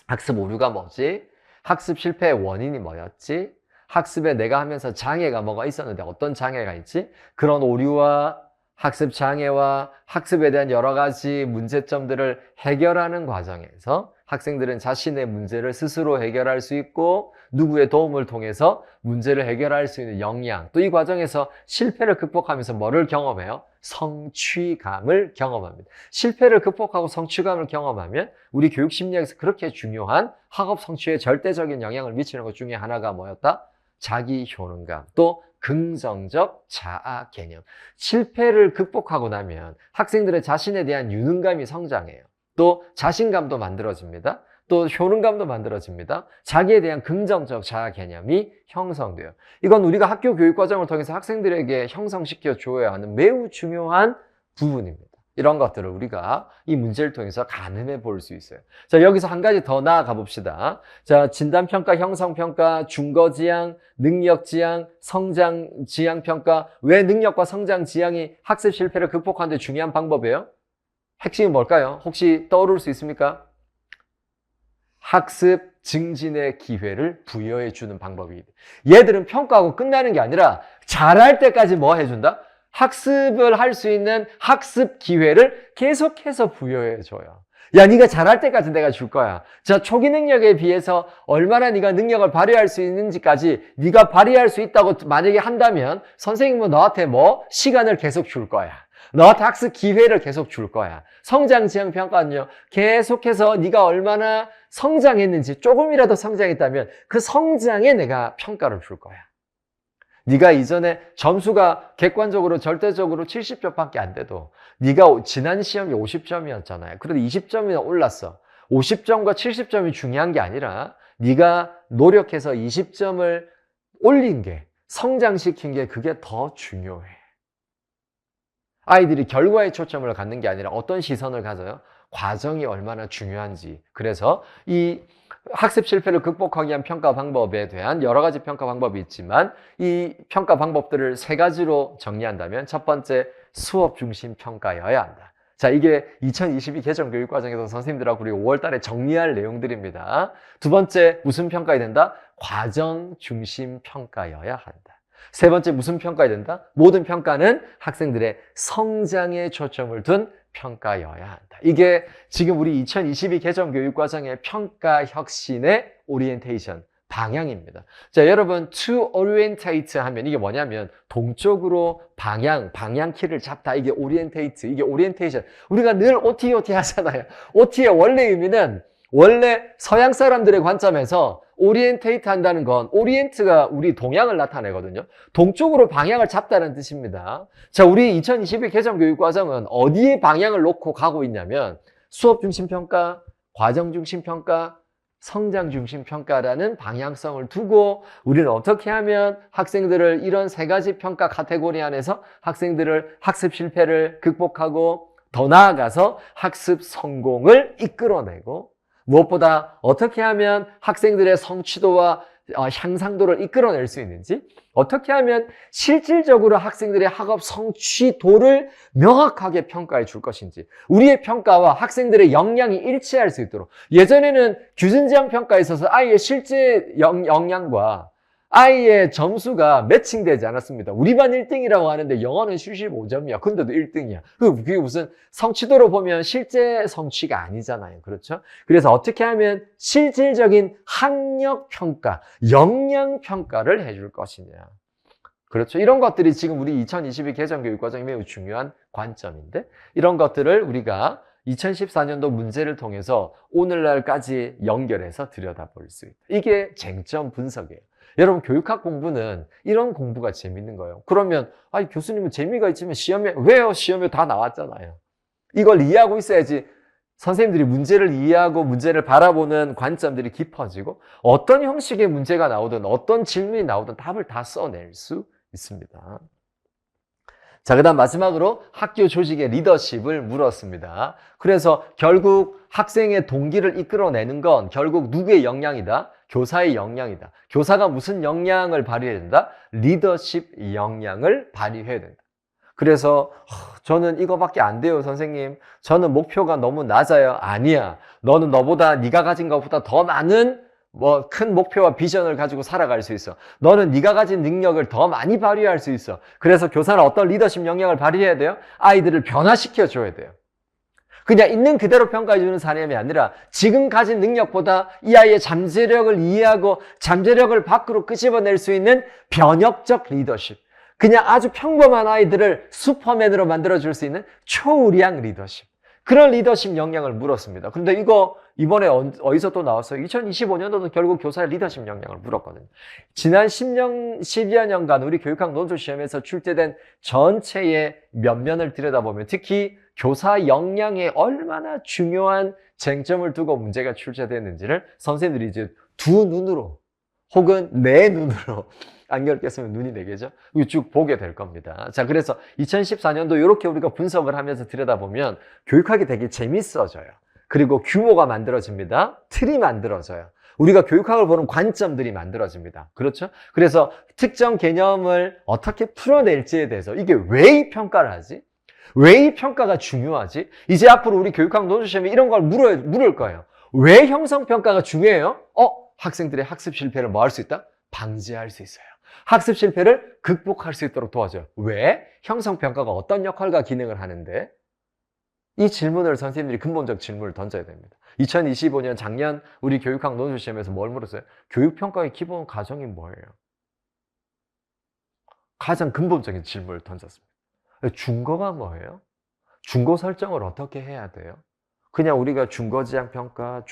S1: 학습 오류가 뭐지? 학습 실패의 원인이 뭐였지? 학습에 내가 하면서 장애가 뭐가 있었는데 어떤 장애가 있지? 그런 오류와 학습 장애와 학습에 대한 여러 가지 문제점들을 해결하는 과정에서 학생들은 자신의 문제를 스스로 해결할 수 있고 누구의 도움을 통해서 문제를 해결할 수 있는 역량, 또 이 과정에서 실패를 극복하면서 뭐를 경험해요? 성취감을 경험합니다. 실패를 극복하고 성취감을 경험하면 우리 교육 심리학에서 그렇게 중요한 학업 성취에 절대적인 영향을 미치는 것 중에 하나가 뭐였다? 자기 효능감, 또 긍정적 자아 개념. 실패를 극복하고 나면 학생들의 자신에 대한 유능감이 성장해요. 또 자신감도 만들어집니다. 또 효능감도 만들어집니다. 자기에 대한 긍정적 자아 개념이 형성돼요. 이건 우리가 학교 교육 과정을 통해서 학생들에게 형성시켜 줘야 하는 매우 중요한 부분입니다. 이런 것들을 우리가 이 문제를 통해서 가늠해 볼 수 있어요. 자, 여기서 한 가지 더 나아가 봅시다. 자, 진단평가, 형성평가, 중거지향, 능력지향, 성장지향평가. 왜 능력과 성장지향이 학습 실패를 극복하는 데 중요한 방법이에요? 핵심이 뭘까요? 혹시 떠오를 수 있습니까? 학습 증진의 기회를 부여해 주는 방법이. 얘들은 평가하고 끝나는 게 아니라 잘할 때까지 뭐 해준다? 학습을 할 수 있는 학습 기회를 계속해서 부여해 줘요. 야, 네가 잘할 때까지 내가 줄 거야. 자, 초기 능력에 비해서 얼마나 네가 능력을 발휘할 수 있는지까지 네가 발휘할 수 있다고 만약에 한다면 선생님은 너한테 뭐 시간을 계속 줄 거야. 너한테 학습 기회를 계속 줄 거야. 성장 지향 평가는요, 계속해서 네가 얼마나 성장했는지, 조금이라도 성장했다면 그 성장에 내가 평가를 줄 거야. 네가 이전에 점수가 객관적으로 절대적으로 70점밖에 안 돼도 네가 지난 시험이 50점이었잖아요. 그래도 20점이나 올랐어. 50점과 70점이 중요한 게 아니라 네가 노력해서 20점을 올린 게, 성장시킨 게, 그게 더 중요해. 아이들이 결과에 초점을 갖는 게 아니라 어떤 시선을 가져요? 과정이 얼마나 중요한지. 그래서 이 학습 실패를 극복하기 위한 평가 방법에 대한 여러 가지 평가 방법이 있지만 이 평가 방법들을 세 가지로 정리한다면 첫 번째, 수업 중심 평가여야 한다. 자, 이게 2022 개정 교육과정에서 선생님들하고 우리 5월 달에 정리할 내용들입니다. 두 번째, 무슨 평가해야 된다? 과정 중심 평가여야 한다. 세 번째, 무슨 평가해야 된다? 모든 평가는 학생들의 성장에 초점을 둔 평가여야 한다. 이게 지금 우리 2022 개정 교육과정의 평가 혁신의 오리엔테이션, 방향입니다. 자, 여러분, to orientate 하면 이게 뭐냐면 동쪽으로 방향키를 잡다. 이게 orientate, 이게 orientation. 우리가 늘 OT 하잖아요. OT의 원래 의미는 원래 서양 사람들의 관점에서 오리엔테이트 한다는 건, 오리엔트가 우리 동양을 나타내거든요. 동쪽으로 방향을 잡다는 뜻입니다. 자, 우리 2022 개정 교육과정은 어디에 방향을 놓고 가고 있냐면 수업 중심 평가, 과정 중심 평가, 성장 중심 평가라는 방향성을 두고 우리는 어떻게 하면 학생들을 이런 세 가지 평가 카테고리 안에서 학생들을 학습 실패를 극복하고 더 나아가서 학습 성공을 이끌어내고, 무엇보다 어떻게 하면 학생들의 성취도와 향상도를 이끌어낼 수 있는지, 어떻게 하면 실질적으로 학생들의 학업 성취도를 명확하게 평가해 줄 것인지, 우리의 평가와 학생들의 역량이 일치할 수 있도록. 예전에는 규준지향 평가에 있어서 아이의 실제 역량과 아이의 점수가 매칭되지 않았습니다. 우리 반 1등이라고 하는데 영어는 75점이야. 근데도 1등이야. 그게 무슨 성취도로 보면 실제 성취가 아니잖아요. 그렇죠? 그래서 어떻게 하면 실질적인 학력 평가, 역량 평가를 해줄 것이냐. 그렇죠? 이런 것들이 지금 우리 2022 개정 교육과정이 매우 중요한 관점인데, 이런 것들을 우리가 2014년도 문제를 통해서 오늘날까지 연결해서 들여다볼 수 있다. 이게 쟁점 분석이에요. 여러분, 교육학 공부는 이런 공부가 재밌는 거예요. 그러면 아니, 교수님은 재미가 있지만 시험에 왜요? 시험에 다 나왔잖아요. 이걸 이해하고 있어야지 선생님들이 문제를 이해하고 문제를 바라보는 관점들이 깊어지고 어떤 형식의 문제가 나오든 어떤 질문이 나오든 답을 다 써낼 수 있습니다. 자, 그 다음 마지막으로 학교 조직의 리더십을 물었습니다. 그래서 결국 학생의 동기를 이끌어내는 건 결국 누구의 역량이다? 교사의 역량이다. 교사가 무슨 역량을 발휘해야 된다? 리더십 역량을 발휘해야 된다. 그래서 저는 이거밖에 안 돼요, 선생님. 저는 목표가 너무 낮아요. 아니야. 너는 너보다 네가 가진 것보다 더 많은 큰 목표와 비전을 가지고 살아갈 수 있어. 너는 네가 가진 능력을 더 많이 발휘할 수 있어. 그래서 교사는 어떤 리더십 역량을 발휘해야 돼요? 아이들을 변화시켜 줘야 돼요. 그냥 있는 그대로 평가해 주는 사람이 아니라 지금 가진 능력보다 이 아이의 잠재력을 이해하고 잠재력을 밖으로 끄집어낼 수 있는 변혁적 리더십. 그냥 아주 평범한 아이들을 슈퍼맨으로 만들어줄 수 있는 초우량 리더십. 그런 리더십 역량을 물었습니다. 그런데 이거 이번에 어디서 또 나왔어요? 2025년도도 결국 교사의 리더십 역량을 물었거든요. 지난 10여 년간 우리 교육학 논술 시험에서 출제된 전체의 면면을 들여다보면 특히 교사 역량에 얼마나 중요한 쟁점을 두고 문제가 출제됐는지를 선생님들이 이제 두 눈으로 혹은 네 눈으로 안경을 꼈으면 눈이 네 개죠? 쭉 보게 될 겁니다. 자, 그래서 2014년도 이렇게 우리가 분석을 하면서 들여다보면 교육학이 되게 재밌어져요. 그리고 규모가 만들어집니다. 틀이 만들어져요. 우리가 교육학을 보는 관점들이 만들어집니다. 그렇죠? 그래서 특정 개념을 어떻게 풀어낼지에 대해서 이게 왜 이 평가를 하지? 왜 이 평가가 중요하지? 이제 앞으로 우리 교육학 논술 시험에 이런 걸 물을 거예요. 왜 형성평가가 중요해요? 학생들의 학습 실패를 뭐 할 수 있다? 방지할 수 있어요. 학습 실패를 극복할 수 있도록 도와줘요. 왜? 형성평가가 어떤 역할과 기능을 하는데? 이 질문을 선생님들이 근본적 질문을 던져야 됩니다. 2025년 작년 우리 교육학 논술시험에서 뭘 물었어요? 교육평가의 기본 과정이 뭐예요? 가장 근본적인 질문을 던졌습니다. 준거가 뭐예요? 준거 설정을 어떻게 해야 돼요? 그냥 우리가 준거지향평가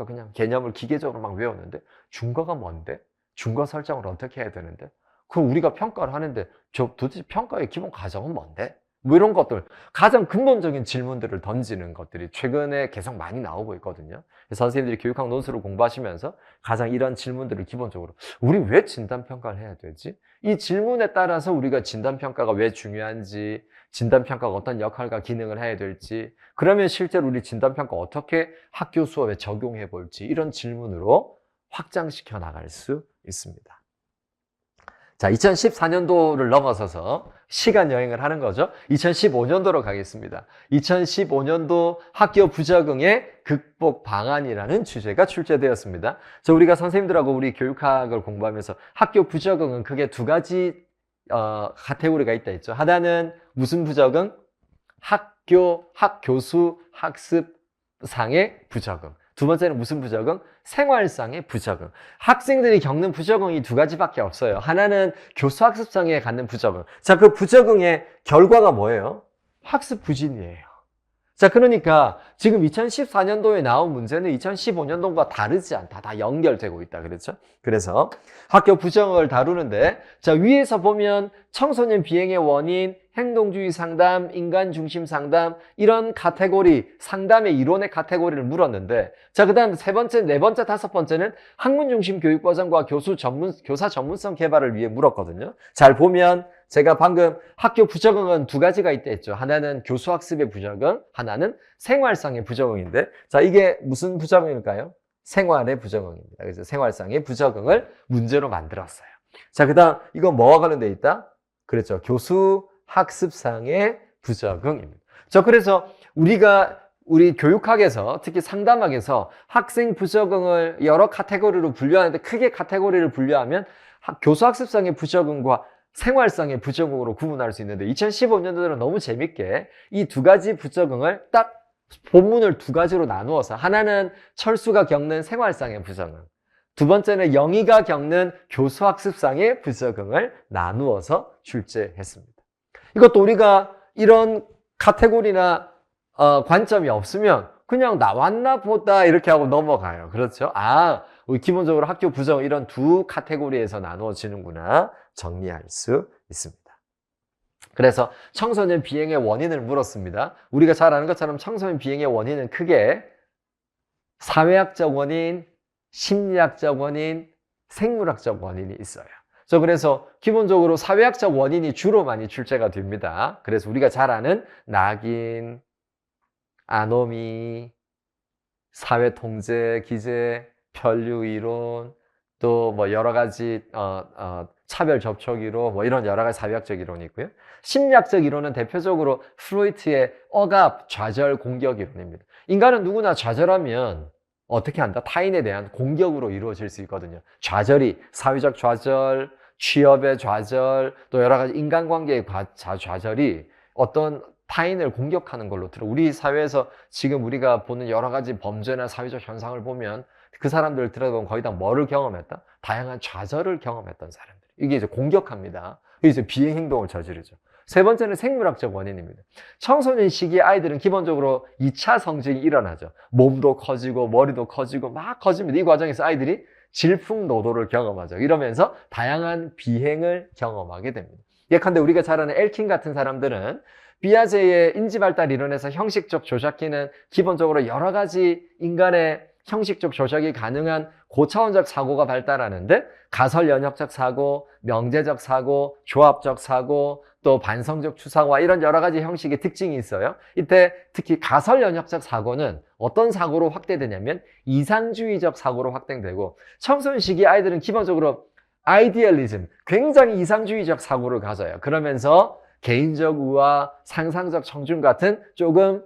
S1: 그냥 개념을 기계적으로 막 외웠는데 준거가 뭔데? 준거 설정을 어떻게 해야 되는데? 그럼 우리가 평가를 하는데 도대체 평가의 기본 과정은 뭔데? 뭐 이런 것들, 가장 근본적인 질문들을 던지는 것들이 최근에 계속 많이 나오고 있거든요. 선생님들이 교육학 논술을 공부하시면서 가장 이런 질문들을 기본적으로 우리 왜 진단평가를 해야 되지? 이 질문에 따라서 우리가 진단평가가 왜 중요한지, 진단평가가 어떤 역할과 기능을 해야 될지, 그러면 실제로 우리 진단평가 어떻게 학교 수업에 적용해 볼지, 이런 질문으로 확장시켜 나갈 수 있습니다. 자, 2014년도를 넘어서서 시간 여행을 하는 거죠. 2015년도로 가겠습니다. 2015년도 학교 부적응의 극복 방안이라는 주제가 출제되었습니다. 우리가 선생님들하고 우리 교육학을 공부하면서 학교 부적응은 크게 두 가지 카테고리가 있다 했죠. 하나는 무슨 부적응? 학교수 학습상의 부적응. 두 번째는 무슨 부적응? 생활상의 부적응. 학생들이 겪는 부적응이 두 가지밖에 없어요. 하나는 교수학습상에 갖는 부적응. 자, 그 부적응의 결과가 뭐예요? 학습 부진이에요. 자, 그러니까 지금 2014년도에 나온 문제는 2015년도과 다르지 않다. 다 연결되고 있다. 그렇죠? 그래서 학교 부적응을 다루는데, 자, 위에서 보면 청소년 비행의 원인, 행동주의 상담, 인간 중심 상담, 이런 카테고리, 상담의 이론의 카테고리를 물었는데, 자, 그 다음 세 번째, 네 번째, 다섯 번째는 학문 중심 교육 버전과 교사 전문성 개발을 위해 물었거든요. 잘 보면 제가 방금 학교 부적응은 두 가지가 있다 했죠. 하나는 교수학습의 부적응, 하나는 생활상의 부적응인데, 자, 이게 무슨 부적응일까요? 생활의 부적응입니다. 그래서 생활상의 부적응을 문제로 만들었어요. 자, 그 다음 이건 뭐와 관련되어 있다? 그렇죠. 교수학습상의 부적응입니다. 그래서 우리 교육학에서, 특히 상담학에서 학생 부적응을 여러 카테고리로 분류하는데, 크게 카테고리를 분류하면 교수학습상의 부적응과 생활상의 부적응으로 구분할 수 있는데, 2015년도에는 너무 재밌게 이 두 가지 부적응을 딱 본문을 두 가지로 나누어서, 하나는 철수가 겪는 생활상의 부적응, 두 번째는 영희가 겪는 교수학습상의 부적응을 나누어서 출제했습니다. 이것도 우리가 이런 카테고리나 관점이 없으면 그냥 나왔나 보다 이렇게 하고 넘어가요. 그렇죠? 우리 기본적으로 학교 부적응 이런 두 카테고리에서 나누어지는구나 정리할 수 있습니다. 그래서 청소년 비행의 원인을 물었습니다. 우리가 잘 아는 것처럼 청소년 비행의 원인은 크게 사회학적 원인, 심리학적 원인, 생물학적 원인이 있어요. 그래서 기본적으로 사회학적 원인이 주로 많이 출제가 됩니다. 그래서 우리가 잘 아는 낙인, 아노미, 사회통제, 기제, 편류이론, 또 뭐 여러 가지 차별 접촉 이론, 뭐 이런 여러 가지 사회학적 이론이 있고요. 심리학적 이론은 대표적으로 프로이트의 억압, 좌절, 공격 이론입니다. 인간은 누구나 좌절하면 어떻게 한다? 타인에 대한 공격으로 이루어질 수 있거든요. 좌절이 사회적 좌절, 취업의 좌절, 또 여러 가지 인간관계의 좌절이 어떤 타인을 공격하는 걸로 들어. 우리 사회에서 지금 우리가 보는 여러 가지 범죄나 사회적 현상을 보면 그 사람들을 들여다보면 거의 다 뭐를 경험했다? 다양한 좌절을 경험했던 사람들. 이게 이제 공격합니다. 이제 비행 행동을 저지르죠. 세 번째는 생물학적 원인입니다. 청소년 시기의 아이들은 기본적으로 2차 성징이 일어나죠. 몸도 커지고 머리도 커지고 막 커집니다. 이 과정에서 아이들이 질풍노도를 경험하죠. 이러면서 다양한 비행을 경험하게 됩니다. 예컨대 우리가 잘 아는 엘킨 같은 사람들은 비아제의 인지발달 이론에서 형식적 조작기는 기본적으로 여러 가지 인간의 형식적 조작이 가능한 고차원적 사고가 발달하는데, 가설연역적 사고, 명제적 사고, 조합적 사고, 또 반성적 추상화, 이런 여러 가지 형식의 특징이 있어요. 이때 특히 가설연역적 사고는 어떤 사고로 확대되냐면 이상주의적 사고로 확대되고, 청소년 시기 아이들은 기본적으로 아이디얼리즘, 굉장히 이상주의적 사고를 가져요. 그러면서 개인적 우화, 상상적 청중 같은 조금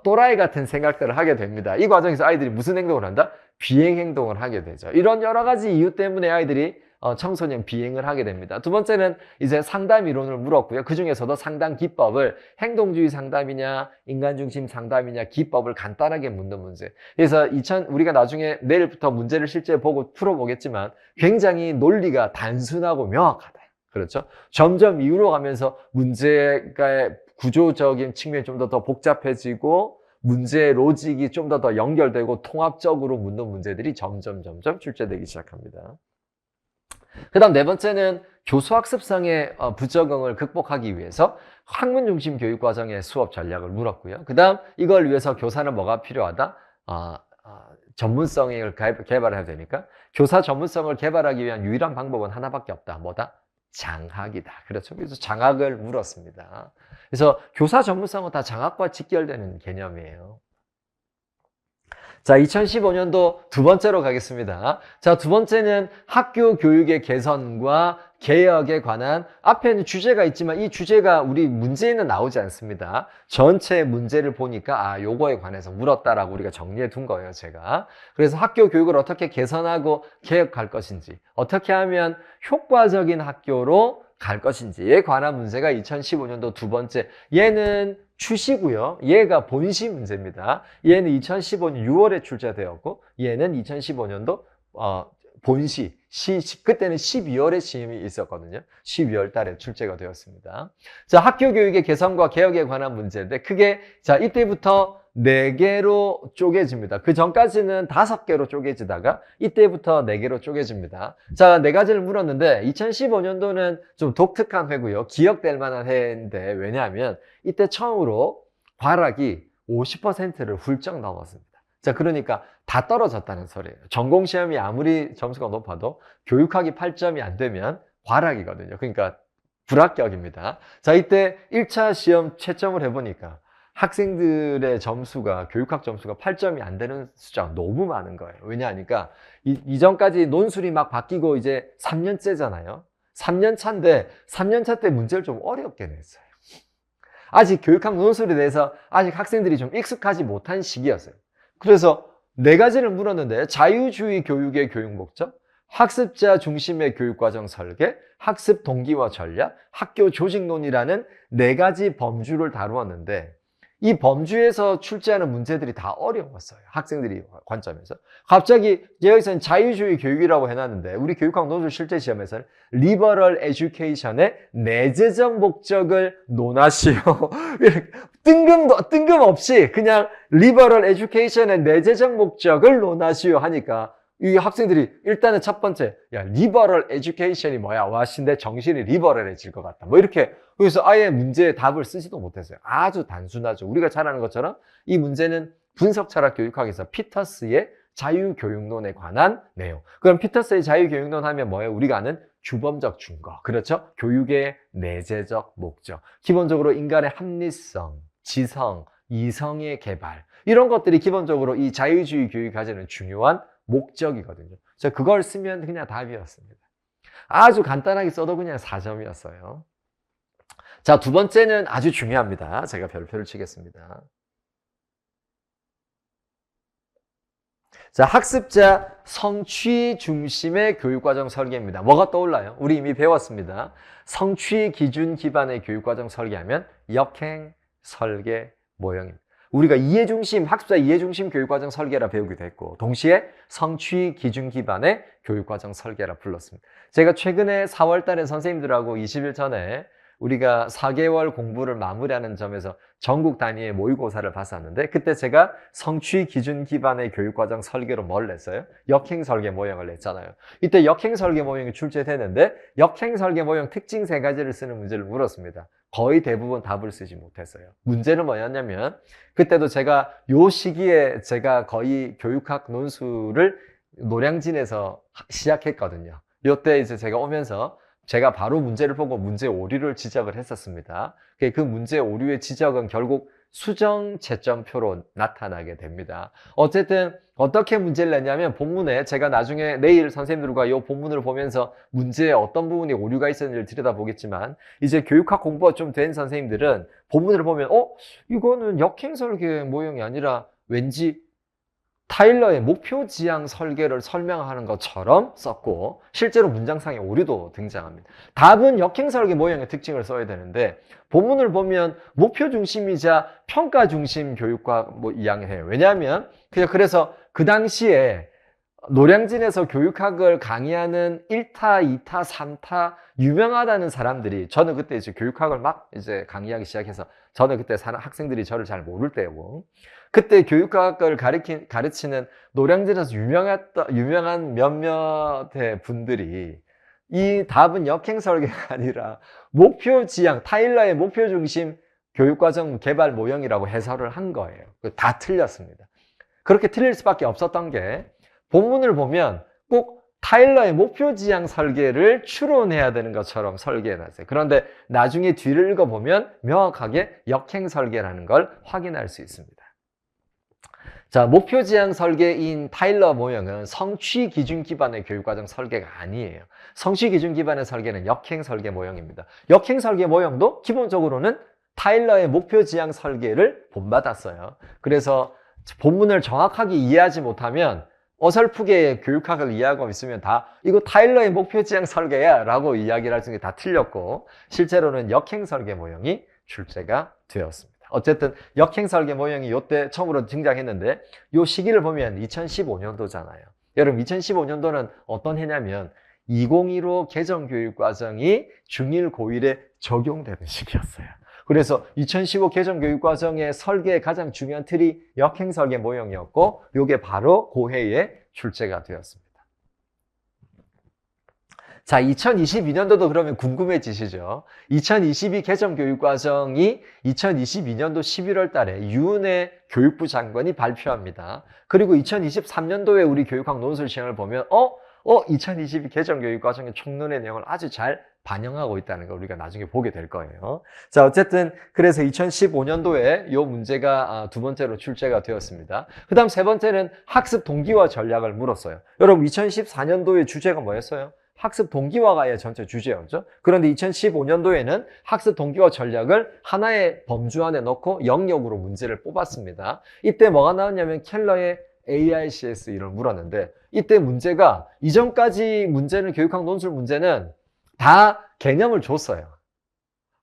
S1: 또라이 같은 생각들을 하게 됩니다. 이 과정에서 아이들이 무슨 행동을 한다? 비행 행동을 하게 되죠. 이런 여러 가지 이유 때문에 아이들이 청소년 비행을 하게 됩니다. 두 번째는 이제 상담 이론을 물었고요. 그 중에서도 상담 기법을 행동주의 상담이냐, 인간중심 상담이냐, 기법을 간단하게 묻는 문제. 그래서 우리가 나중에 내일부터 문제를 실제 보고 풀어보겠지만 굉장히 논리가 단순하고 명확하다. 그렇죠? 점점 이유로 가면서 문제가 구조적인 측면이 좀 더 복잡해지고 문제의 로직이 좀 더 연결되고 통합적으로 묻는 문제들이 점점 출제되기 시작합니다. 그 다음 네 번째는 교수학습상의 부적응을 극복하기 위해서 학문 중심 교육과정의 수업 전략을 물었고요. 그 다음 이걸 위해서 교사는 뭐가 필요하다? 전문성을 개발해야 되니까 교사 전문성을 개발하기 위한 유일한 방법은 하나밖에 없다. 뭐다? 장학이다. 그렇죠. 그래서 장학을 물었습니다. 그래서 교사 전문성은 다 장학과 직결되는 개념이에요. 자, 2015년도 두 번째로 가겠습니다. 자, 두 번째는 학교 교육의 개선과 개혁에 관한 앞에는 주제가 있지만 이 주제가 우리 문제에는 나오지 않습니다. 전체 문제를 보니까 요거에 관해서 물었다라고 우리가 정리해 둔 거예요, 제가. 그래서 학교 교육을 어떻게 개선하고 개혁할 것인지, 어떻게 하면 효과적인 학교로 갈 것인지에 관한 문제가 2015년도 두 번째. 얘는 추시고요. 얘가 본시 문제입니다. 얘는 2015년 6월에 출제되었고 얘는 2015년도 본시, 그때는 12월에 시험이 있었거든요. 12월 달에 출제가 되었습니다. 자, 학교 교육의 개선과 개혁에 관한 문제인데 크게 자, 이때부터 4개로 쪼개집니다. 그 전까지는 5개로 쪼개지다가 이때부터 4개로 쪼개집니다. 자, 4가지를 물었는데 2015년도는 좀 독특한 해고요. 기억될 만한 해인데 왜냐하면 이때 처음으로 과락이 50%를 훌쩍 넘었습니다. 자, 그러니까 다 떨어졌다는 소리예요. 전공시험이 아무리 점수가 높아도 교육학이 8점이 안 되면 과락이거든요. 그러니까 불합격입니다. 자, 이때 1차 시험 채점을 해보니까 학생들의 점수가, 교육학 점수가 8점이 안 되는 숫자가 너무 많은 거예요. 왜냐하니까 이전까지 논술이 막 바뀌고 이제 3년째잖아요. 3년 차인데 3년 차 때 문제를 좀 어렵게 냈어요. 아직 교육학 논술에 대해서 아직 학생들이 좀 익숙하지 못한 시기였어요. 그래서 4가지를 물었는데 자유주의 교육의 교육 목적, 학습자 중심의 교육과정 설계, 학습 동기와 전략, 학교 조직론이라는 4가지 범주를 다루었는데 이 범주에서 출제하는 문제들이 다 어려웠어요. 학생들이 관점에서. 갑자기 여기서는 자유주의 교육이라고 해놨는데 우리 교육학 논술 실제 시험에서는 리버럴 에듀케이션의 내재적 목적을 논하시오. 뜬금없이 그냥 리버럴 에듀케이션의 내재적 목적을 논하시오 하니까 이 학생들이 일단은 첫 번째, 야, 리버럴 에듀케이션이 뭐야? 와신데 정신이 리버럴해질 것 같다. 뭐 이렇게, 그래서 아예 문제의 답을 쓰지도 못했어요. 아주 단순하죠. 우리가 잘 아는 것처럼 이 문제는 분석철학 교육학에서 피터스의 자유교육론에 관한 내용. 그럼 피터스의 자유교육론 하면 뭐예요? 우리가 아는 규범적 증거. 그렇죠? 교육의 내재적 목적. 기본적으로 인간의 합리성, 지성, 이성의 개발. 이런 것들이 기본적으로 이 자유주의 교육이 가지는 중요한 목적이거든요. 그걸 쓰면 그냥 답이었습니다. 아주 간단하게 써도 그냥 4점이었어요. 자, 두 번째는 아주 중요합니다. 제가 별표를 치겠습니다. 자, 학습자 성취 중심의 교육과정 설계입니다. 뭐가 떠올라요? 우리 이미 배웠습니다. 성취 기준 기반의 교육과정 설계하면 역행, 설계, 모형입니다. 우리가 이해중심, 학습자 이해중심 교육과정 설계라 배우기도 했고 동시에 성취 기준 기반의 교육과정 설계라 불렀습니다. 제가 최근에 4월 달에 선생님들하고 20일 전에 우리가 4개월 공부를 마무리하는 점에서 전국 단위의 모의고사를 봤었는데 그때 제가 성취 기준 기반의 교육과정 설계로 뭘 냈어요? 역행 설계 모형을 냈잖아요. 이때 역행 설계 모형이 출제되는데 역행 설계 모형 특징 3가지를 쓰는 문제를 물었습니다. 거의 대부분 답을 쓰지 못했어요. 문제는 뭐였냐면 그때도 제가 요 시기에 제가 거의 교육학 논술을 노량진에서 시작했거든요. 요때 이제 제가 오면서 제가 바로 문제를 보고 문제 오류를 지적을 했었습니다. 그 문제 오류의 지적은 결국 수정 채점표로 나타나게 됩니다. 어쨌든 어떻게 문제를 냈냐면 본문에 제가 나중에 내일 선생님들과 이 본문을 보면서 문제에 어떤 부분이 오류가 있었는지를 들여다보겠지만 이제 교육학 공부가 좀 된 선생님들은 본문을 보면 이거는 역행설계 모형이 아니라 왠지 타일러의 목표 지향 설계를 설명하는 것처럼 썼고 실제로 문장상의 오류도 등장합니다. 답은 역행설계 모형의 특징을 써야 되는데 본문을 보면 목표 중심이자 평가 중심 교육과 이야기해요. 왜냐하면 그래서 그 당시에 노량진에서 교육학을 강의하는 1타, 2타, 3타 유명하다는 사람들이 저는 그때 이제 교육학을 막 이제 강의하기 시작해서 저는 그때 학생들이 저를 잘 모를 때고 그때 교육학을 가르치는 노량진에서 유명한 몇몇의 분들이 이 답은 역행설계가 아니라 목표 지향, 타일러의 목표 중심 교육과정 개발 모형이라고 해설을 한 거예요. 다 틀렸습니다. 그렇게 틀릴 수밖에 없었던 게 본문을 보면 꼭 타일러의 목표 지향 설계를 추론해야 되는 것처럼 설계해놨어요. 그런데 나중에 뒤를 읽어보면 명확하게 역행 설계라는 걸 확인할 수 있습니다. 자, 목표 지향 설계인 타일러 모형은 성취 기준 기반의 교육과정 설계가 아니에요. 성취 기준 기반의 설계는 역행 설계 모형입니다. 역행 설계 모형도 기본적으로는 타일러의 목표 지향 설계를 본받았어요. 그래서 본문을 정확하게 이해하지 못하면 어설프게 교육학을 이해하고 있으면 다 이거 타일러의 목표 지향 설계야 라고 이야기를 할 수 있는 게 다 틀렸고 실제로는 역행 설계 모형이 출제가 되었습니다. 어쨌든 역행 설계 모형이 이때 처음으로 등장했는데 이 시기를 보면 2015년도잖아요. 여러분 2015년도는 어떤 해냐면 2015 개정교육과정이 중1 고1에 적용되는 시기였어요. 그래서 2015 개정교육과정의 설계의 가장 중요한 틀이 역행설계 모형이었고 이게 바로 고해에 출제가 되었습니다. 자, 2022년도도 그러면 궁금해지시죠? 2022 개정교육과정이 2022년도 11월 달에 유은혜 교육부 장관이 발표합니다. 그리고 2023년도에 우리 교육학 논술 시행을 보면 2022 개정교육과정의 총론의 내용을 아주 잘 반영하고 있다는 걸 우리가 나중에 보게 될 거예요. 자, 어쨌든 그래서 2015년도에 이 문제가 두 번째로 출제가 되었습니다. 그 다음 세 번째는 학습 동기화 전략을 물었어요. 여러분 2014년도의 주제가 뭐였어요? 학습 동기화가 전체 주제였죠. 그런데 2015년도에는 학습 동기화 전략을 하나의 범주 안에 넣고 영역으로 문제를 뽑았습니다. 이때 뭐가 나왔냐면 켈러의 ARCS 이를 물었는데 이때 문제가 이전까지 문제는 교육학 논술 문제는 다 개념을 줬어요.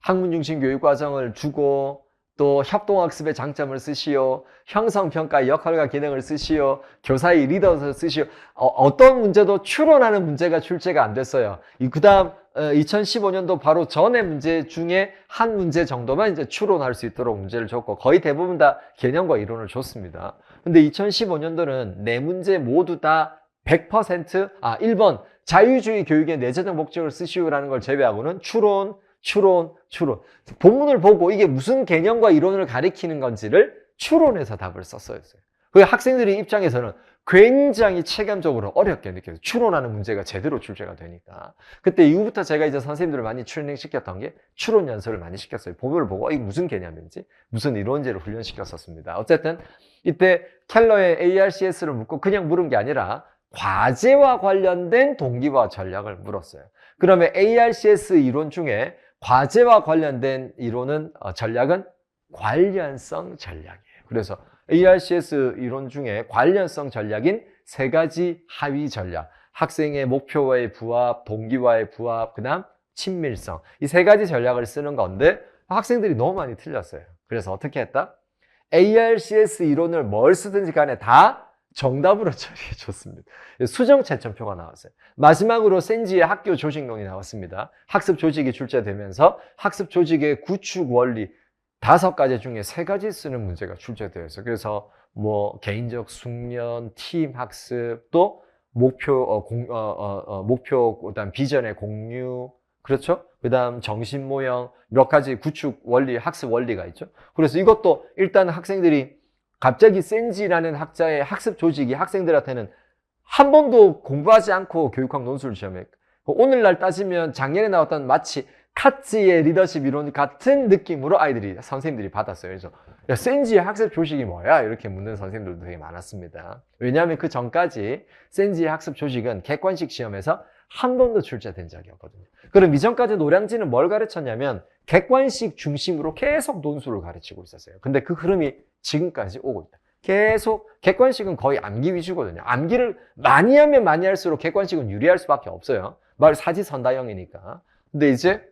S1: 학문 중심 교육 과정을 주고 또 협동학습의 장점을 쓰시오, 형성평가의 역할과 기능을 쓰시오, 교사의 리더를 쓰시오. 어떤 문제도 추론하는 문제가 출제가 안 됐어요. 그 다음 2015년도 바로 전의 문제 중에 한 문제 정도만 이제 추론할 수 있도록 문제를 줬고 거의 대부분 다 개념과 이론을 줬습니다. 근데 2015년도는 네 문제 모두 다 100% 1번 자유주의 교육의 내재적 목적을 쓰시오라는 걸 제외하고는 추론. 본문을 보고 이게 무슨 개념과 이론을 가리키는 건지를 추론해서 답을 썼어요. 그 학생들의 입장에서는 굉장히 체감적으로 어렵게 느껴요. 추론하는 문제가 제대로 출제가 되니까. 그때 이후부터 제가 이제 선생님들을 많이 트레이닝 시켰던 게 추론 연습을 많이 시켰어요. 본문을 보고 이게 무슨 개념인지, 무슨 이론인지를 훈련시켰었습니다. 어쨌든 이때 켈러의 ARCS를 묻고 그냥 물은 게 아니라 과제와 관련된 동기화 전략을 물었어요. 그러면 ARCS 이론 중에 과제와 관련된 이론은 전략은 관련성 전략이에요. 그래서 ARCS 이론 중에 관련성 전략인 세 가지 하위 전략, 학생의 목표와의 부합, 동기와의 부합, 그 다음 친밀성, 이 세 가지 전략을 쓰는 건데 학생들이 너무 많이 틀렸어요. 그래서 어떻게 했다? ARCS 이론을 뭘 쓰든지 간에 다 정답으로 처리해 줬습니다. 수정 채점표가 나왔어요. 마지막으로 센지의 학교 조직론이 나왔습니다. 학습 조직이 출제되면서 학습 조직의 구축 원리 5가지 중에 3가지 쓰는 문제가 출제되어 있어요. 그래서 개인적 숙련, 팀 학습, 또 목표, 그다음 비전의 공유, 그렇죠? 그다음 정신 모형, 몇 가지 구축 원리, 학습 원리가 있죠. 그래서 이것도 일단 학생들이 갑자기 센지라는 학자의 학습 조직이 학생들한테는 한 번도 공부하지 않고 교육학 논술 시험에 오늘날 따지면 작년에 나왔던 마치 카츠의 리더십 이론 같은 느낌으로 선생님들이 받았어요. 그래서 야, 센지의 학습 조직이 뭐야? 이렇게 묻는 선생님들도 되게 많았습니다. 왜냐하면 그 전까지 센지의 학습 조직은 객관식 시험에서 한 번도 출제된 적이 없거든요. 그럼 이전까지 노량진은 뭘 가르쳤냐면 객관식 중심으로 계속 논술을 가르치고 있었어요. 근데 그 흐름이 지금까지 오고 있다. 계속 객관식은 거의 암기 위주거든요. 암기를 많이 하면 많이 할수록 객관식은 유리할 수밖에 없어요. 말 사지선다형이니까. 근데 이제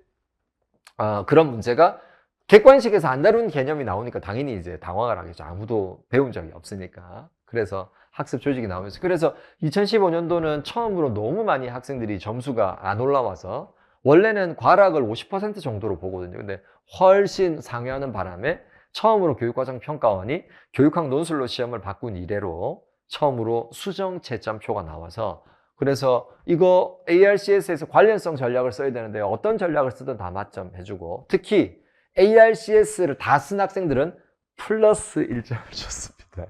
S1: 그런 문제가 객관식에서 안 다루는 개념이 나오니까 당연히 이제 당황을 하겠죠. 아무도 배운 적이 없으니까. 그래서 학습 조직이 나오면서 그래서 2015년도는 처음으로 너무 많이 학생들이 점수가 안 올라와서 원래는 과락을 50% 정도로 보거든요. 근데 훨씬 상회하는 바람에 처음으로 교육과정평가원이 교육학 논술로 시험을 바꾼 이래로 처음으로 수정 채점표가 나와서 그래서 이거 ARCS에서 관련성 전략을 써야 되는데 어떤 전략을 쓰든 다 맞점 해주고 특히 ARCS를 다 쓴 학생들은 플러스 1점을 줬습니다.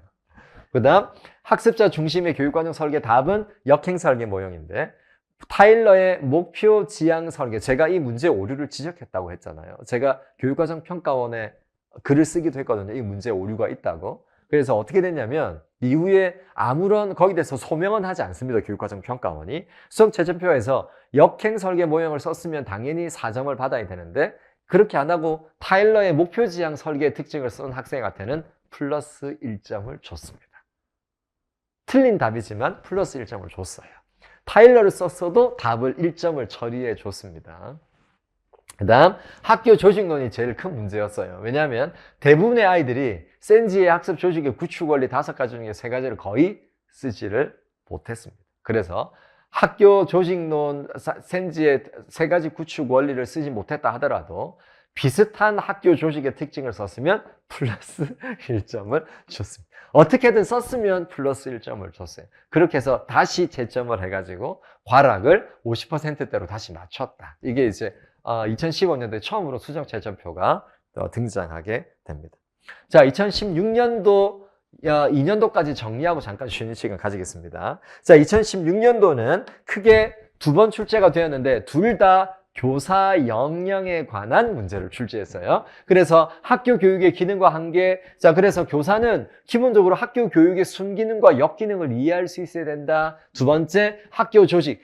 S1: 그 다음 학습자 중심의 교육과정 설계 답은 역행설계 모형인데 타일러의 목표 지향 설계 제가 이 문제 오류를 지적했다고 했잖아요. 제가 교육과정 평가원에 글을 쓰기도 했거든요. 이 문제 오류가 있다고. 그래서 어떻게 됐냐면 이후에 아무런 거기에 대해서 소명은 하지 않습니다. 교육과정 평가원이. 수업 채점표에서 역행 설계 모형을 썼으면 당연히 4점을 받아야 되는데 그렇게 안 하고 타일러의 목표 지향 설계의 특징을 쓴 학생한테는 플러스 1점을 줬습니다. 틀린 답이지만 플러스 1점을 줬어요. 타일러를 썼어도 답을 1점을 처리해 줬습니다. 그 다음 학교 조직론이 제일 큰 문제였어요. 왜냐하면 대부분의 아이들이 센지의 학습 조직의 구축 원리 5가지 중에 3가지를 거의 쓰지를 못했습니다. 그래서 학교 조직론 센지의 3가지 구축 원리를 쓰지 못했다 하더라도 비슷한 학교 조직의 특징을 썼으면 플러스 1점을 줬습니다. 어떻게든 썼으면 플러스 1점을 줬어요. 그렇게 해서 다시 재점을 해가지고 과락을 50%대로 다시 맞췄다. 이게 이제 2015년도에 처음으로 수정 채점표가 등장하게 됩니다. 자, 2016년도 2년도까지 정리하고 잠깐 쉬는 시간 가지겠습니다. 자, 2016년도는 크게 2번 출제가 되었는데 둘 다 교사 역량에 관한 문제를 출제했어요. 그래서 학교 교육의 기능과 한계. 자, 그래서 교사는 기본적으로 학교 교육의 순기능과 역기능을 이해할 수 있어야 된다. 두 번째, 학교 조직.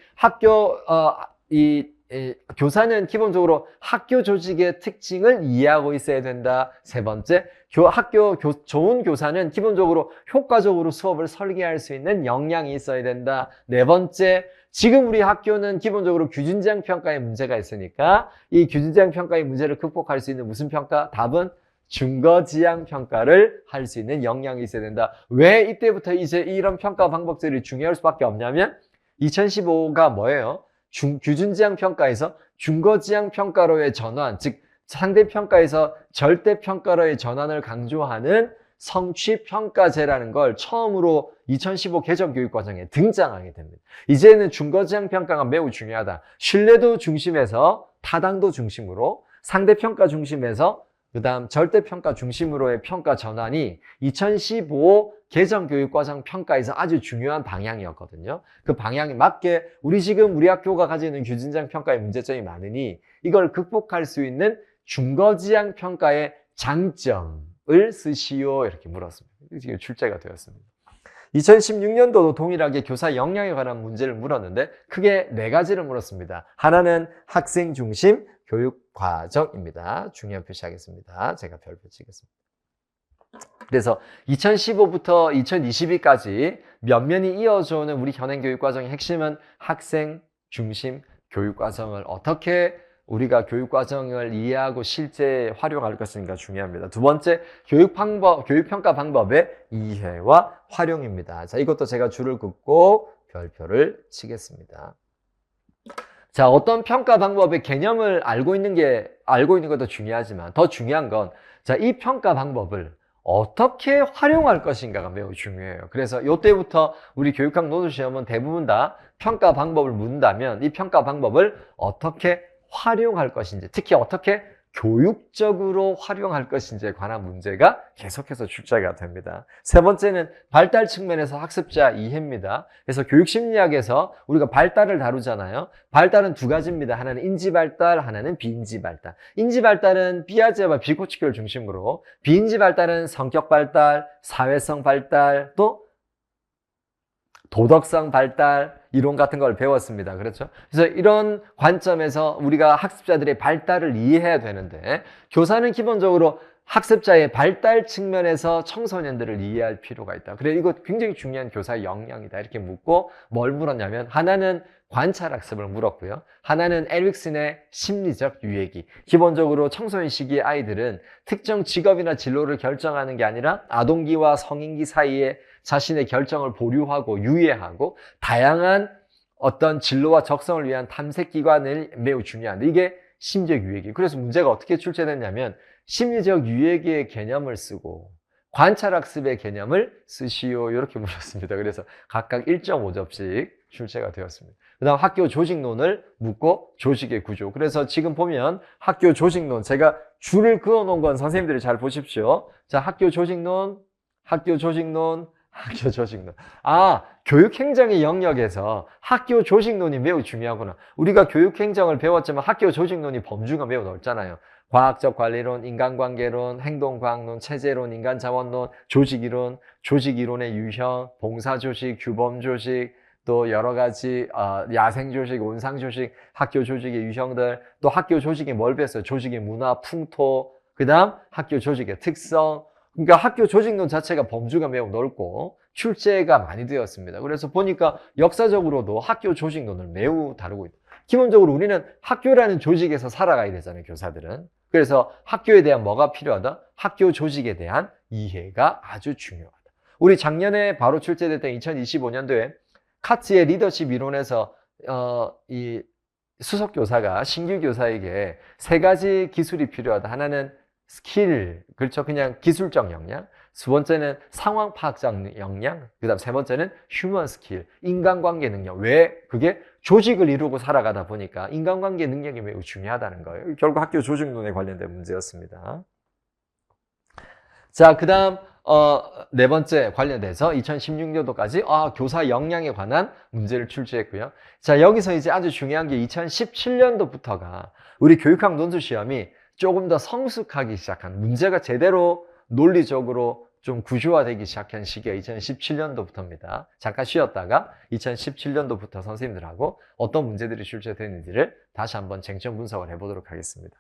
S1: 교사는 기본적으로 학교 조직의 특징을 이해하고 있어야 된다. 세 번째, 좋은 교사는 기본적으로 효과적으로 수업을 설계할 수 있는 역량이 있어야 된다. 네 번째, 지금 우리 학교는 기본적으로 규준지향 평가의 문제가 있으니까 이 규준지향 평가의 문제를 극복할 수 있는 무슨 평가? 답은 준거지향 평가를 할 수 있는 역량이 있어야 된다. 왜 이때부터 이제 이런 평가 방법들이 중요할 수밖에 없냐면 2015가 뭐예요? 규준지향 평가에서 준거지향 평가로의 전환, 즉 상대평가에서 절대평가로의 전환을 강조하는 성취평가제라는 걸 처음으로 2015 개정교육과정에 등장하게 됩니다. 이제는 준거지향 평가가 매우 중요하다. 신뢰도 중심에서 타당도 중심으로, 상대평가 중심에서 그 다음 절대평가 중심으로의 평가 전환이 2015 개정교육과정 평가에서 아주 중요한 방향이었거든요. 그 방향에 맞게 우리 학교가 가지고 있는 규준지향 평가의 문제점이 많으니 이걸 극복할 수 있는 준거지향 평가의 장점을 쓰시오 이렇게 물었습니다. 이게 출제가 되었습니다. 2016년도도 동일하게 교사 역량에 관한 문제를 물었는데 크게 4가지를 물었습니다. 하나는 학생 중심 교육 과정입니다. 중요한 표시하겠습니다. 제가 별표 치겠습니다. 그래서 2015부터 2022까지 면면이 이어져 오는 우리 현행 교육과정의 핵심은 학생 중심 교육과정을 어떻게 우리가 교육과정을 이해하고 실제 활용할 것인가 중요합니다. 두 번째, 교육평가 방법의 이해와 활용입니다. 자, 이것도 제가 줄을 긋고 별표를 치겠습니다. 자, 어떤 평가 방법의 개념을 알고 있는 것도 중요하지만 더 중요한 건 자, 이 평가 방법을 어떻게 활용할 것인가가 매우 중요해요. 그래서 이때부터 우리 교육학 논술시험은 대부분 다 평가 방법을 묻는다면 이 평가 방법을 어떻게 활용할 것인지, 특히 어떻게 교육적으로 활용할 것인지에 관한 문제가 계속해서 출제가 됩니다. 세 번째는 발달 측면에서 학습자 이해입니다. 그래서 교육심리학에서 우리가 발달을 다루잖아요. 발달은 두 가지입니다. 하나는 인지발달, 하나는 비인지발달. 인지발달은 피아제와 비고치키를 중심으로, 비인지발달은 성격발달, 사회성 발달, 또 도덕성 발달, 이론 같은 걸 배웠습니다. 그렇죠? 그래서 이런 관점에서 우리가 학습자들의 발달을 이해해야 되는데, 교사는 기본적으로 학습자의 발달 측면에서 청소년들을 이해할 필요가 있다. 그래, 이거 굉장히 중요한 교사의 역량이다. 이렇게 묻고, 뭘 물었냐면, 하나는 관찰학습을 물었고요. 하나는 에릭슨의 심리적 유예기. 기본적으로 청소년 시기의 아이들은 특정 직업이나 진로를 결정하는 게 아니라 아동기와 성인기 사이에 자신의 결정을 보류하고 유예하고 다양한 어떤 진로와 적성을 위한 탐색 기관을 매우 중요한데, 이게 심리적 유예기. 그래서 문제가 어떻게 출제됐냐면, 심리적 유예기의 개념을 쓰고 관찰학습의 개념을 쓰시오, 이렇게 물었습니다. 그래서 각각 1.5점씩 출제가 되었습니다. 그 다음 학교 조직론을 묻고 조직의 구조. 그래서 지금 보면 학교 조직론, 제가 줄을 그어놓은 건 선생님들이 잘 보십시오. 자, 학교 조직론, 학교 조직론, 학교 조직론. 아, 교육행정의 영역에서 학교 조직론이 매우 중요하구나. 우리가 교육행정을 배웠지만 학교 조직론이 범주가 매우 넓잖아요. 과학적 관리론, 인간관계론, 행동과학론, 체제론, 인간자원론, 조직이론, 조직이론의 유형, 봉사조직, 규범조직, 또 여러 가지 야생조직, 온상조직, 학교 조직의 유형들, 또 학교 조직이 뭘 배웠어요? 조직의 문화, 풍토, 그 다음 학교 조직의 특성. 그러니까 학교 조직론 자체가 범주가 매우 넓고 출제가 많이 되었습니다. 그래서 보니까 역사적으로도 학교 조직론을 매우 다루고 있다. 기본적으로 우리는 학교라는 조직에서 살아가야 되잖아요, 교사들은. 그래서 학교에 대한 뭐가 필요하다? 학교 조직에 대한 이해가 아주 중요하다. 우리 작년에 바로 출제됐던 2025년도에 카츠의 리더십 이론에서 이 수석 교사가 신규 교사에게 세 가지 기술이 필요하다. 하나는 스킬, 그렇죠? 그냥 기술적 역량. 두 번째는 상황 파악적 역량. 그 다음 세 번째는 휴먼 스킬, 인간관계 능력. 왜? 그게 조직을 이루고 살아가다 보니까 인간관계 능력이 매우 중요하다는 거예요. 결국 학교 조직론에 관련된 문제였습니다. 자, 그 다음 네 번째 관련돼서 2016년도까지 교사 역량에 관한 문제를 출제했고요. 자, 여기서 이제 아주 중요한 게 2017년도부터가 우리 교육학 논술 시험이 조금 더 성숙하기 시작한, 문제가 제대로 논리적으로 좀 구조화되기 시작한 시기가 2017년도부터입니다. 잠깐 쉬었다가 2017년도부터 선생님들하고 어떤 문제들이 출제되는지를 다시 한번 쟁점 분석을 해보도록 하겠습니다.